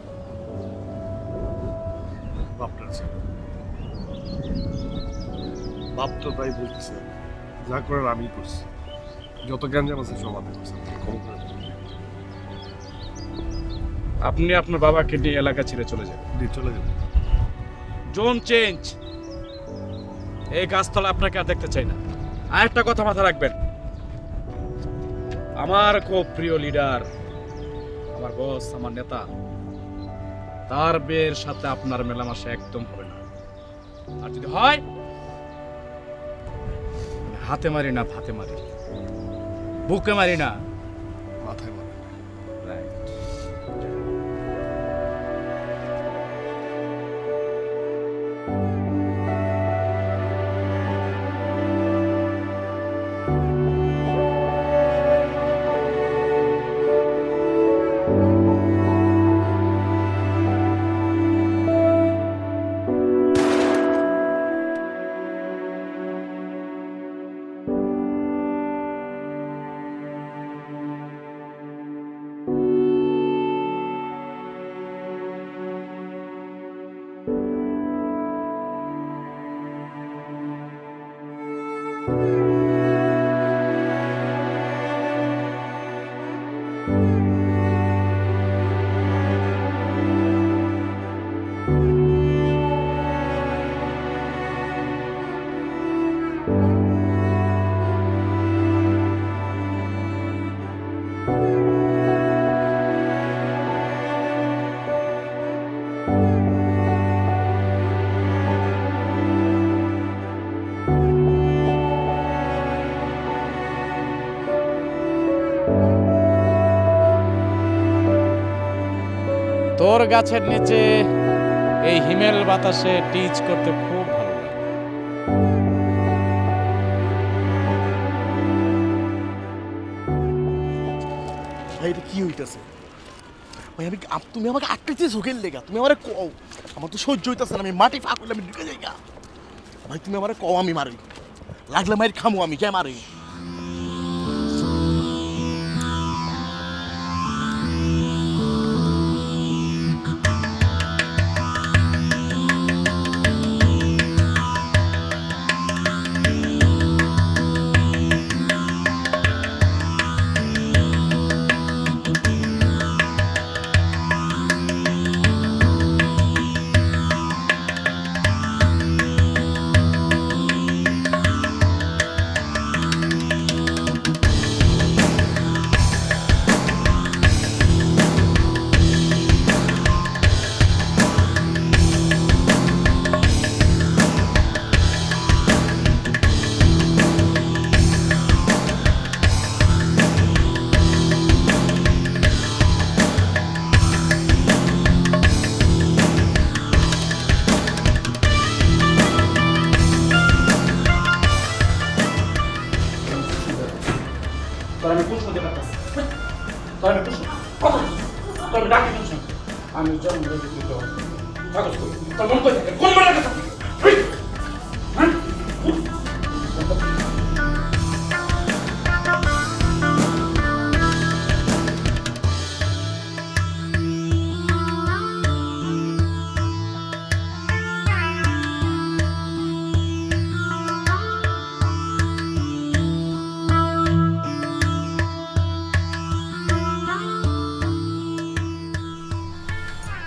বাপটার ছেলে, বাপ তো তাই বলতেছে, যা করার আমি করছি, যত জ্ঞান আছে সব আমি করছি। ক্ষমা করে দিন। আপনি আপনার বাবাকে নিয়ে এলাকা ছেড়ে চলে যান। চলে যাবেন। Zone change. এই গাছতলা আপনাকে আর দেখতে চাই না। আর একটা কথা মাথা রাখবেন, আমার খুব প্রিয় লিডার, আমার বস, আমার নেতা, তার বিয়ের সাথে আপনার মেলামেশা একদম হবে না। আর যদি হয়, হাতে মারি না, ভাতে মারি, বুকে মারি না, মাথায় মারেন। তোর গাছের নিচে এই হিমেল বাতাসে টিচ করতে খুব ভালো লাগে। ভাই এটা কি হইতেছে ভাই? তুমি আমাকে আটকেছে চোখের লেগা, তুমি আমারে কও। আমার তো সহ্য হইতেছে না, আমি মাটি ফাঁক করলে আমি ঢুকে যাই গা। ভাই তুমি আমারে কও, আমি মারি, লাগলে মায়ের খামো, আমি কে মারি? তোর আমি প্রশ্ন দিতে পারতাছি, তোর আমি প্রশ্ন তোর আমি ডাকি প্রশ্ন, আমি জন্ম দিত কাগজ করি, তোর মন কই থাকে, কোন মনে কথা হ্যাঁ?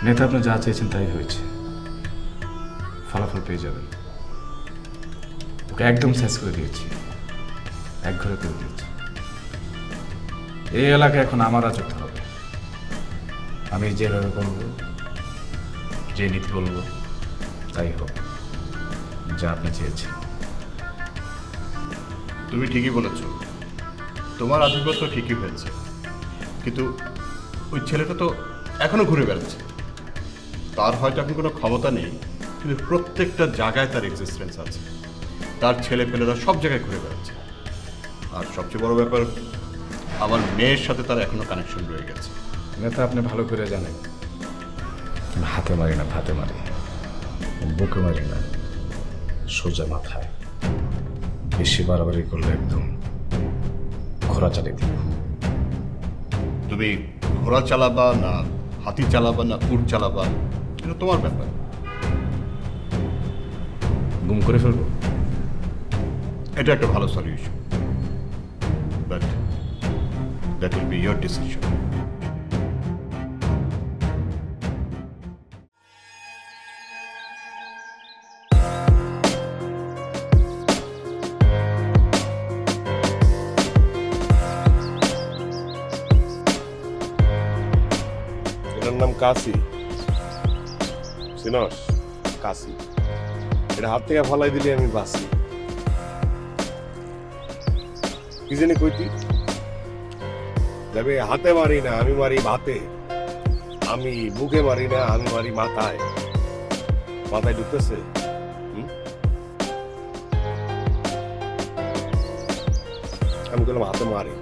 নেতা আপনি যা চেয়েছেন তাই হয়েছে, ফলাফল পেয়ে যাবেন। ওকে একদম শেষ করে দিয়েছি, এক ঘরে করে দিয়েছি। এই এলাকায় এখন আমার রাজত্ব হবে। আমি যেভাবে বলবো, যে নীতি বলবো তাই হোক, যা আপনি চেয়েছেন। তুমি ঠিকই বলেছ, তোমার আধিপত্য ঠিকই হয়েছে, কিন্তু ওই ছেলেটা তো এখনো ঘুরে বেড়াচ্ছে। তার হয়তো এখন কোনো ক্ষমতা নেই, কিন্তু প্রত্যেকটা জায়গায় তার এক্সিস্টেন্স আছে। তার ছেলেপেলেরা সব জায়গায় ঘুরে বেড়াচ্ছে। আর সবচেয়ে বড় ব্যাপার, আমার মেয়ের সাথে তার এখনো কানেকশন রয়ে গেছে। নেতা আপনি ভালো করে জানেন, আমি হাতে মারি না, ভাতে মারি, বুকে মারি না, সোজা মাথায়। বেশি বাড়াবাড়ি করলে একদম ঘোড়া চালিয়ে দিব। তুমি ঘোড়া চালাবা না হাতি চালাবা না উট চালাবা, এটা তোমার ব্যাপার। গুম করে ফেলবো, এটা একটা ভালো solution, but that will be your decision. এটার নাম কাশি, চিনস? কাশি। এটা হাত থেকে ফলাই দিলে আমি বাঁচি। কি জানি কইতি? যাবে হাতে মারি না, আমি মারি ভাতে। আমি বুকে মারি না, আমি মারি মাথায়। মাথায় ঢুকতেছে? আমি বললাম হাতে মারি।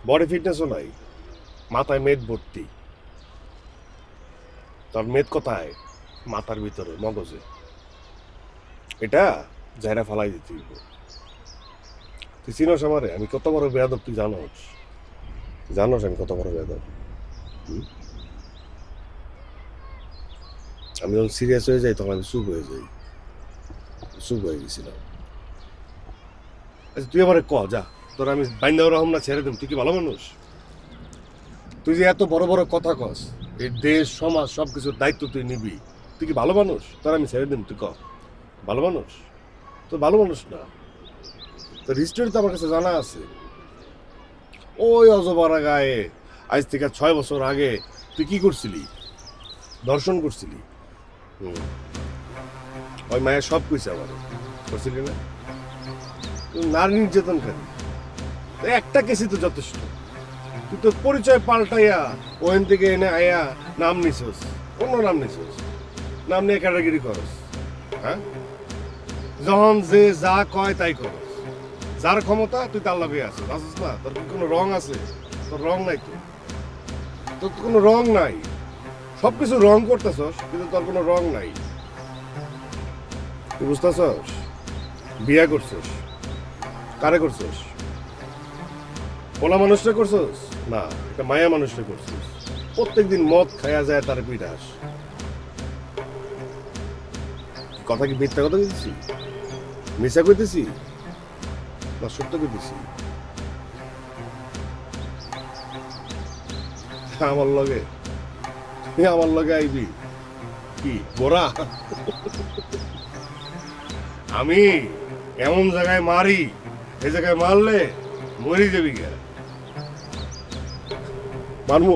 বডি ফিটনেসও নাই, মাথায় মেদ ভর্তি। তোর মেদ কোথায়? মাথার ভিতরে, মগজে। এটা জায়গা ফালাই দিতে হইব। তুই চিনস আমারে? আমি কত বড় বেয়াদব তুই জানোস? জানোস আমি কত বড় বেয়াদব? আমি যখন সিরিয়াস হয়ে যাই তখন আমি চুপ হয়ে যাই, চুপ হয়ে গেছিলাম। আচ্ছা তুই আমার ক যা, তোর আমি বাইন্দাও রহম না ছেড়ে দেব, তুই কি ভালো মানুষ? তুই যে এত বড় বড় কথা কস, এই দেশ সমাজ সব কিছুর দায়িত্ব তুই নিবি, তুই কি ভালো মানুষ? তোর আমি ছেড়ে দেব, তুই ক ভালো মানুষ? তো ভালো মানুষ না, তোর হিস্ট্রি তো আমার কাছে জানা আছে। ওই অজপাড়া গায়ে আজ থেকে 6 বছর আগে তুই কি করছিলি? দর্শন করছিলি। ওই মায়ের সব কইছে আমার, করছিলি না? তুই নারী নির্যাতনকারী, একটা কেসই তো যথেষ্ট। তুই তোর পরিচয় পাল্টাইয়া ওখান থেকে এনে আয়া নাম নিছস, অন্য নাম নিছস, নাম নিয়ে ক্যাটাগরি করস। হ্যাঁ, যখন যে যা কয় তাই করস, যার ক্ষমতা তুই তার লাগে আছিস, আসিস না? তোর কি কোনো রং আছে? তোর রং নাই, তোর তো কোনো রং নাই। সবকিছু রং করতেছস কিন্তু তোর কোনো রং নাই। তুই বুঝতেছস? বিয়া করছস, কারে করছস? পোলা মানুষটা করছস না, একটা মায়া মানুষটা করছস। প্রত্যেকদিন মদ খায়া যায় তার পিঠাস। কথা কি মিথ্যা কথা কইতেছি, মিশা কইতেছি না সত্য কইতেছি? আমার লগে, আমার লগে আইবি কি গোরা? আমি এমন জায়গায় মারি, এই জায়গায় মারলে মরি যাবি গে। মারবো,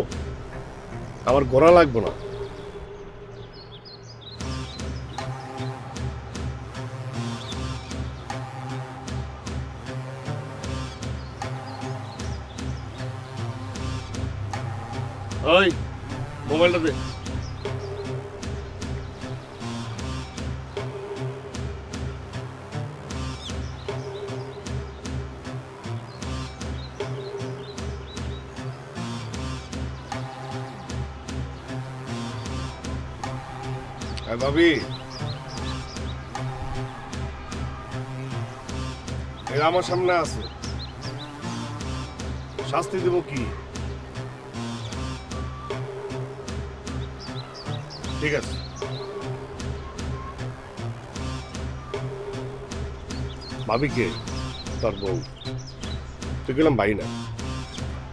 আমার গোড়া লাগবো না। ওই মোবাইলটা দে। ভাবি এরা আমার সামনে আছে, শাস্তি দেব কি? ঠিক আছে, ভাবি কে? তোর বউ। তুই গেলাম ভাই না,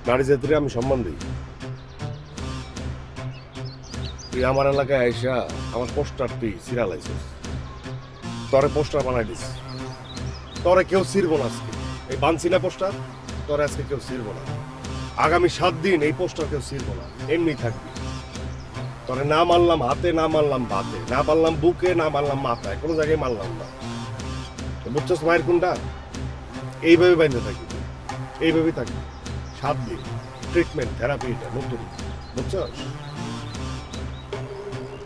নারী জাতিরে আমি সম্মান দিই। তুই আমার এলাকায় আইসা আমার পোস্টার তুই সিরালাইছিস, তোরে পোস্টার বানাই দিস। তোরে কেউ ছিড়বো না আজকে, এই বানছি না পোস্টার, তোরে আজকে কেউ ছিড়বো না। আগামী 7 দিন এই পোস্টার কেউ ছিড়বো না, এমনি থাকবি। তোরে না মারলাম হাতে, না মারলাম ভাতে, না মারলাম বুকে, না মারলাম মাথায়, কোনো জায়গায় মারলাম না। বুঝছস মায়ের কোনটা? এইভাবে বাইন্ধে থাকবি, এইভাবেই থাকবি 7 দিন। ট্রিটমেন্ট থেরাপি এটা নতুন, বুঝছস?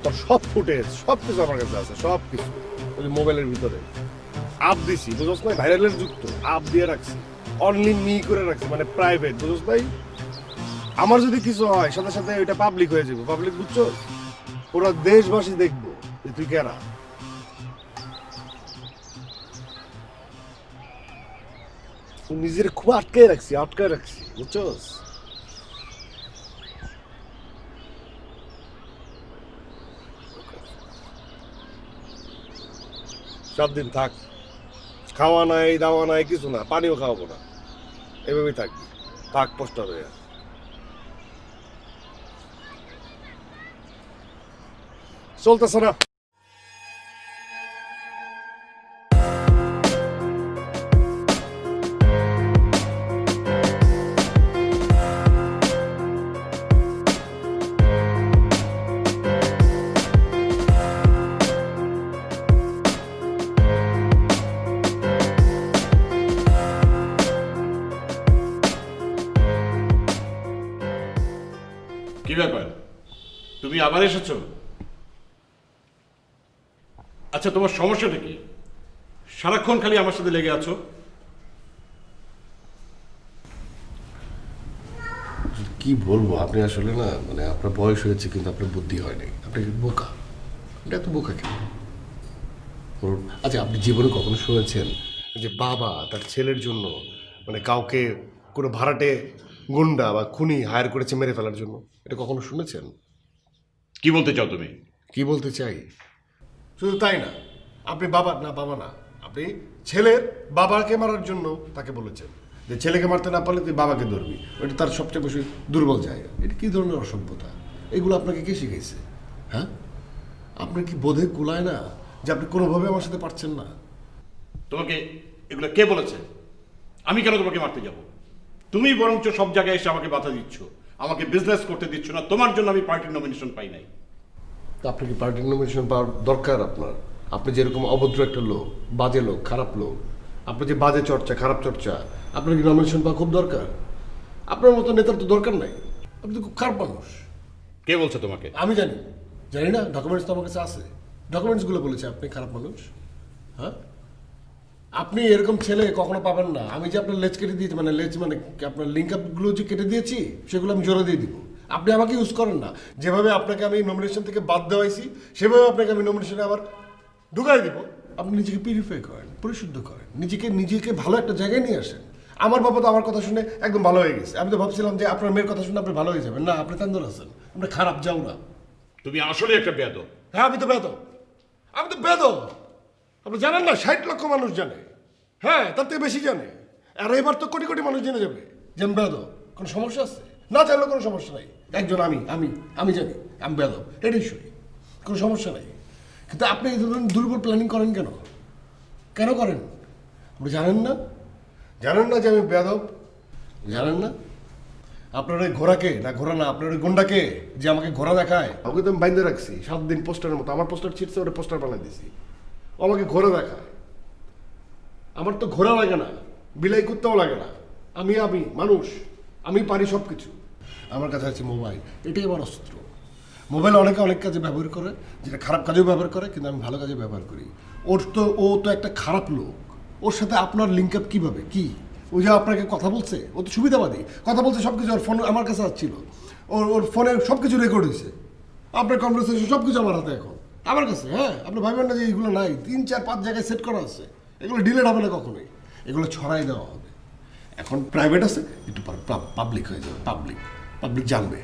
তোর সব ফুটেজ সব কিছু আমার কাছে আছে, সব কিছু ওই মোবাইলের ভিতরে আপ দিছি, বুঝছ না? ভাইরালের যুক্ত আপ দিয়ে রাখছি, অনলি মি করে রাখছি, মানে প্রাইভেট, বুঝছ ভাই? আমার যদি কিছু হয় সাথে সাথে ওইটা পাবলিক হয়ে যাবে। পাবলিক বুঝছো, পুরো দেশবাসী দেখবো যে তুই কেনা। নিজের খুব আটকায় রাখছি, বুঝছস? সব দিন থাক, খাওয়া নাই দাওয়া নাই কিছু না, পানিও খাওয়াবো না, এভাবেই থাকবি। থাক পোস্টার হয়ে। চলতেছে না? কি ব্যাপার, তুমি আবার এসেছো? আচ্ছা তোমার সমস্যাটা কি? সারাক্ষণ খালি আমার সাথে লেগে আছো। কি বলবো, আপনি আসলে না, মানে আপনার বয়স হয়েছে কিন্তু আপনার বুদ্ধি হয়নি, আপনি বোকা। এটা এত বোকা কেন বলুন? আচ্ছা আপনি জীবনে কখনো শুনেছেন যে বাবা তার ছেলের জন্য মানে কাউকে কোনো ভাড়াটে গুন্ডা বা খুনি হায়ার করেছে মেরে ফেলার জন্য? এটা কখনো শুনেছেন? কি বলতে চাও তুমি? কি বলতে চাই শুধু তাই না, আপনি বাবা না, আপনি ছেলের বাবাকে মারার জন্য তাকে বলেছেন যে ছেলেকে মারতে না পারলে তুই বাবাকে ধরবি, ওটা তার সবচেয়ে বেশি দুর্বল জায়গা। এটা কি ধরনের অসভ্যতা? এগুলো আপনাকে কে শিখাইছে? হ্যাঁ, আপনার কি বোধে কুলায় না যে আপনি কোনোভাবে আমার সাথে পারছেন না? তোমাকে এগুলো কে বলেছে? আমি কেন তোমাকে মারতে যাব? তুমি বরঞ্চ সব জায়গায় এসে আমাকে বাধা দিচ্ছ, আমাকে বিজনেস করতে দিচ্ছ না। তোমার জন্য আমি পার্টির নমিনেশন পাই নাই। তা আপনি কি পার্টির নমিনেশন পাওয়ার দরকার আপনার? আপনি যেরকম অভদ্র একটা লোক, বাজে লোক, খারাপ লোক, আপনি যে বাজে চর্চা, খারাপ চর্চা, আপনার কি নমিনেশন পাওয়া খুব দরকার? আপনার মতো নেতার তো দরকার নাই। আপনি তো খুব খারাপ মানুষ। কে বলছে তোমাকে? আমি জানি না, ডকুমেন্টস তো আমার কাছে আছে। ডকুমেন্টসগুলো বলেছে আপনি খারাপ মানুষ। হ্যাঁ, আপনি এরকম ছেলে কখনো পাবেন না। আমি যে আপনার লেজ কেটে দিয়েছি, লেজ আপনার লিঙ্ক আপগুলো যে কেটে দিয়েছি সেগুলো আমি জোরে দিয়ে দিব। আপনি আমাকে ইউজ করেন না। যেভাবে আপনাকে আমি নমিনেশন থেকে বাদ দেওয়াইছি সেভাবে আপনাকে আমি নমিনেশনে আবার ঢুকাই দিব। আপনি নিজেকে পিউরিফাই করেন, পরিশুদ্ধ করেন, নিজেকে ভালো একটা জায়গায় নিয়ে আসেন। আমার বাবা তো আমার কথা শুনে একদম ভালো হয়ে গেছে। আমি তো ভাবছিলাম যে আপনার মেয়ের কথা শুনে আপনি ভালো হয়ে যাবেন। না, আপনি তান্দর আছেন, আপনি খারাপ যাও না। তুমি আসলে একটা বেয়াদব। হ্যাঁ, আমি তো বেয়াদব। আপনি জানেন না, 60 লক্ষ মানুষ জানে। হ্যাঁ, তার থেকে বেশি জানে। আর এবার তো কোটি কোটি মানুষ জেনে যাবে যে আমি বেয়াদব। কোনো সমস্যা আছে? না জানলেও কোনো সমস্যা নাই। একজন আমি জানি আমি বেয়াদব, এটাই সই, কোনো সমস্যা নাই। কিন্তু আপনি এই ধরনের দুর্বল প্ল্যানিং করেন কেন করেন? আপনি জানেন না যে আমি বেয়াদব? জানেন না? আপনার ওই ঘোড়াকে ঘোড়া না, আপনার ওই গুন্ডাকে যে আমাকে ঘোড়া দেখায়, ওকে তো আমি বাইন্ধে রাখছি 7 দিন পোস্টারের মতো। আমার পোস্টার ছিটছে, ওটা পোস্টার বানাই দিয়েছি। ও আমাকে ঘোড়া দেখায়। আমার তো ঘোড়া লাগে না, বিলাই কুত্তাও লাগে না। আমি মানুষ, আমি পারি সব কিছু। আমার কাছে আছে মোবাইল, এটাই আমার অস্ত্র। মোবাইল অনেকে অনেক কাজে ব্যবহার করে, যেটা খারাপ কাজেও ব্যবহার করে, কিন্তু আমি ভালো কাজে ব্যবহার করি। ও তো একটা খারাপ লোক। ওর সাথে আপনার লিঙ্ক আপ কীভাবে? কি ওই যে আপনাকে কথা বলছে, ও তো সুবিধাবাদী, কথা বলছে সব কিছু। ওর ফোন আমার কাছে আসছিল, ওর ফোনে সব কিছু রেকর্ড হয়েছে। আপনার কনভারসেশন সব কিছু আমার হাতে এখন, আমার কাছে। হ্যাঁ, আপনি ভাববেন না যে এইগুলো নাই। 3, 4, 5 জায়গায় সেট করা আছে। এগুলো ডিলেট হবে না কখনোই, এগুলো ছড়াই দেওয়া হবে। এখন প্রাইভেট আছে, একটু পাবলিক হয়ে যাবে। পাবলিক জানবে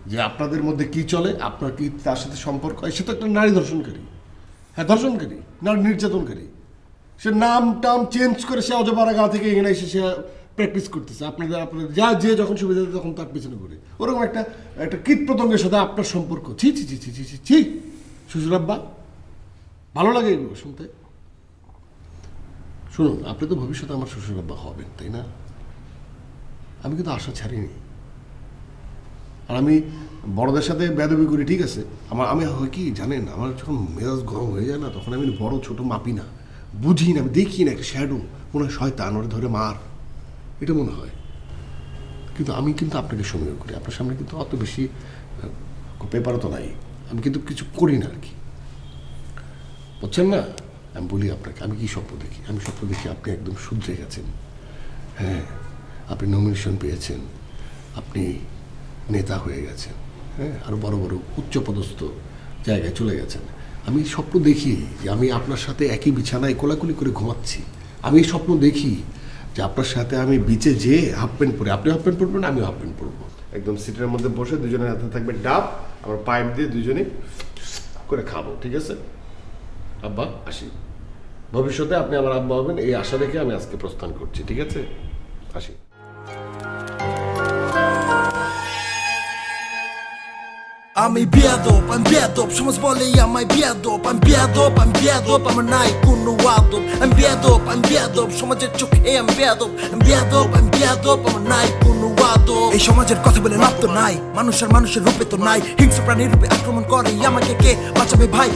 যে আপনাদের মধ্যে কি চলে, আপনার কি তার সাথে সম্পর্ক। সে তো একটা নারী ধর্ষণকারী। হ্যাঁ, ধর্ষণকারী, নারী নির্যাতনকারী। সে নাম টাম চেঞ্জ করে সে অজপাড়া গা থেকে এখানে এসে সে প্র্যাকটিস করতেছে। আপনাদের যে যখন সুবিধা দেয় তখন তার পিছনে ঘুরে। ওরকম একটা কীট পতঙ্গের সাথে আপনার সম্পর্ক। ছি শ্বশুরাব্বা, ভালো লাগে এগুলো শুনতে? শুনুন, আপনি তো ভবিষ্যতে আমার শ্বশুরাব্বা হবেন, তাই না? আমি কিন্তু আশা ছাড়িনি। আর আমি বড়দের সাথে বেয়াদবি করি, ঠিক আছে। আমি হয় কি জানেন, আমার যখন মেজাজ গরম হয়ে যায় না, তখন আমি বড় ছোট মাপি না, বুঝি না, আমি দেখি না। একটা শ্যাডো মনে হয় শয়তান, ওরা ধরে মার, এটা মনে হয়। কিন্তু আমি আপনাকে সমীহ করি। আপনার সামনে কিন্তু অত বেশি পেপারও তো নাই। আমি কিন্তু কিছু করি না আর কি, বুঝছেন না? আমি বলি আপনাকে, আমি কি স্বপ্ন দেখি? আমি স্বপ্ন দেখি আপনি একদম শুধরে গেছেন। হ্যাঁ, আপনি নমিনেশন পেয়েছেন, আপনি নেতা হয়ে গেছেন। হ্যাঁ, আরও বড় বড় উচ্চপদস্থ জায়গায় চলে গেছেন। আমি স্বপ্ন দেখি যে আমি আপনার সাথে একই বিছানায় কোলাকুলি করে ঘুমাচ্ছি। আমি স্বপ্ন দেখি যে আপনার সাথে আমি বিচে যেয়ে হাফ প্যান্ট পরে, আপনি হাফ প্যান্ট পরবেন, আমিও হাফ প্যান্ট পরবো, একদম সিটের মধ্যে বসে দুজনের হাতে থাকবে ডাব, আবার পাইপ দিয়ে দুজনে করে খাবো। ঠিক আছে আব্বা, আসি। ভবিষ্যতে আপনি আমার আব্বা হবেন এই আশা রেখে আমি আজকে প্রস্থান করছি। ঠিক আছে, আসি। আমি বেয়াদব, সমাজ বলে আমায় বেয়াদব। I'm বেয়াদব, আমার নাই কোনো আদব। I'm বেয়াদব, সমাজের চোখে আমি বেয়াদব। I'm বেয়াদব, আমার নাই কোনো আদব। এই সমাজের কথা বলে লাভ তো নাই, মানুষের রূপে তো নাই। হিংস্র প্রাণীর রূপে আক্রমণ করে আমাকে কে বাঁচাবে ভাই?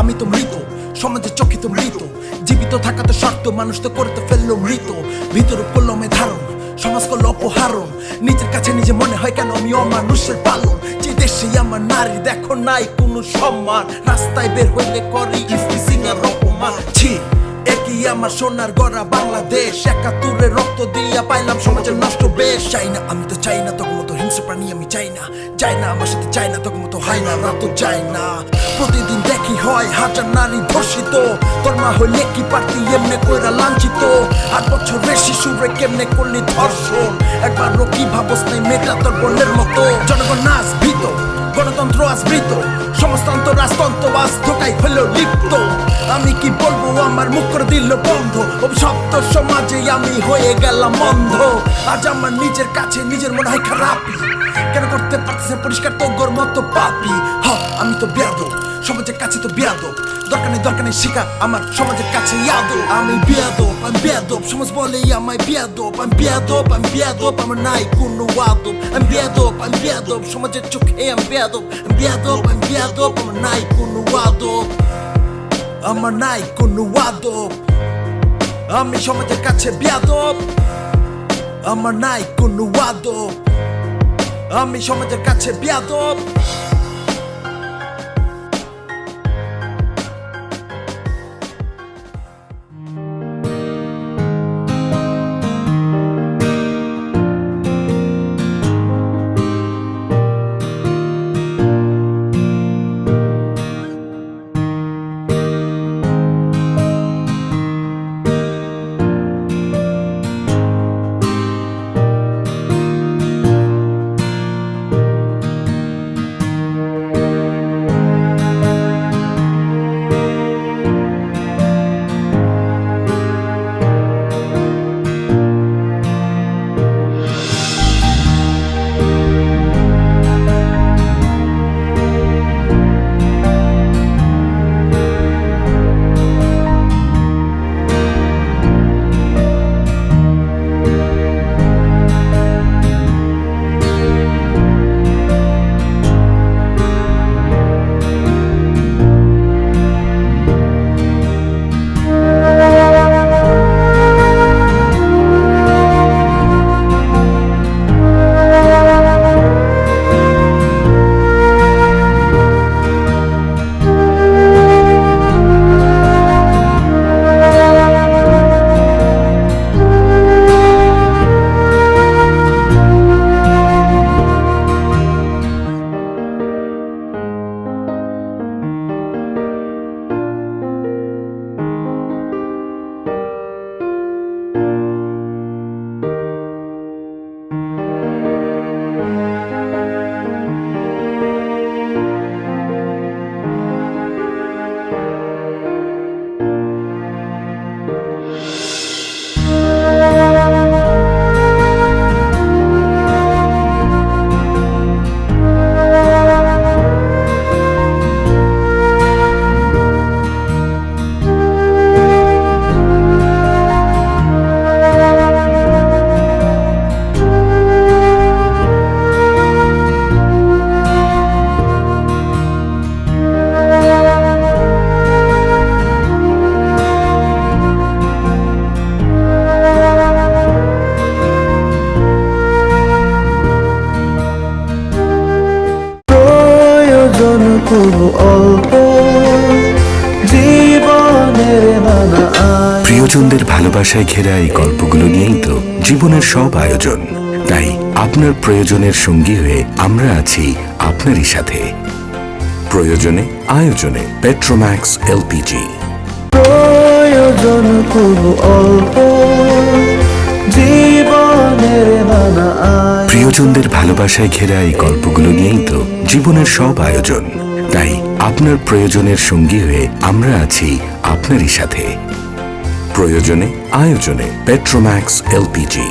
আমি তো মৃত, সমাজের চোখে তো মৃত। জীবিত থাকা তো শর্ত, মানুষ তো করে তো ফেললো মৃত। ভিতরে করলো আমি ধারণ, সমাজ করলো অপহারণ। নিজের কাছে নিজে মনে হয় কেন আমি অমানুষের পালন। যে দেশে আমার নারী দেখো নাই কোনো সম্মান, রাস্তায় বের হইলে করি ইফটিজিং আর অপমান। ছি, একই আমার সোনার গড়া বাংলাদেশ, 71-এ রক্ত দিয়া পাইলাম সমাজের নষ্ট বেশ। চাই না, আমি তো চাই না তোর মতো হিংস্র প্রাণী, আমি চাই না আমার সাথে চাই না তোর মতো হয় না, রাত চাই না। প্রতিদিন দেখি হয় হাজার নারী ধর্ষিত, তোর মা হইলে কি পারতি এমনে কইরা লাঞ্ছিত। 8 বছরের শিশুরে কেমনে করলি ধর্ষণ, একবারও কি ভাবস নাই মেয়েটা তোর বোনের মতো। জনগণ নাচ ভীত, গণতন্ত্র আজ মৃত, সমাজতন্ত্র রাজতন্ত্র আজ ধোকায় হলো লিপ্ত। আমি কি বলবো, আমার মুখ করে দিল বন্ধ, অভিশপ্ত সমাজে আমি হয়ে গেলাম অন্ধ। আজ আমার নিজের কাছে নিজের মনে হয় খারাপই, কেন করতে পারতেছে পরিষ্কার তোর মতো পাপি। আমি তো বেয়াদব, সমাজের কাছে তো বেয়াদব, দরকার নেই শিখা আমার সমাজের কাছে ইয়াদব। আমি বেয়াদব, সমাজ বলে আমায় বেয়াদব। আমি বেয়াদব, আমার নাই কোনো আদব। আমি বেয়াদব, সমাজের চোখে আমি বেয়াদব। আমি বেয়াদব, আমার নাই কোনো আদব, আমার নাই কোনো আদব। আমি সমাজের কাছে বেয়াদব, আমার নাই কোনো আদব। আমি সমাজের কাছে বেয়াদব। প্রিয়জনদের ভালোবাসায় ঘেরা এই গল্পগুলো নিয়েই তো জীবনের সব আয়োজন। তাই আপনার প্রয়োজনের সঙ্গী হয়ে আমরা আছি আপনারই সাথে। প্রয়োজনে আয়োজনে পেট্রোম্যাক্স এলপিজি। প্রিয়জনদের ভালোবাসায় ঘেরা এই গল্পগুলো নিয়েই তো জীবনের সব আয়োজন। তাই আপনার প্রয়োজনের সঙ্গী হয়ে আমরা আছি আপনারই সাথে। প্রয়োজনে আয়োজনে পেট্রোম্যাক্স এলপিজি।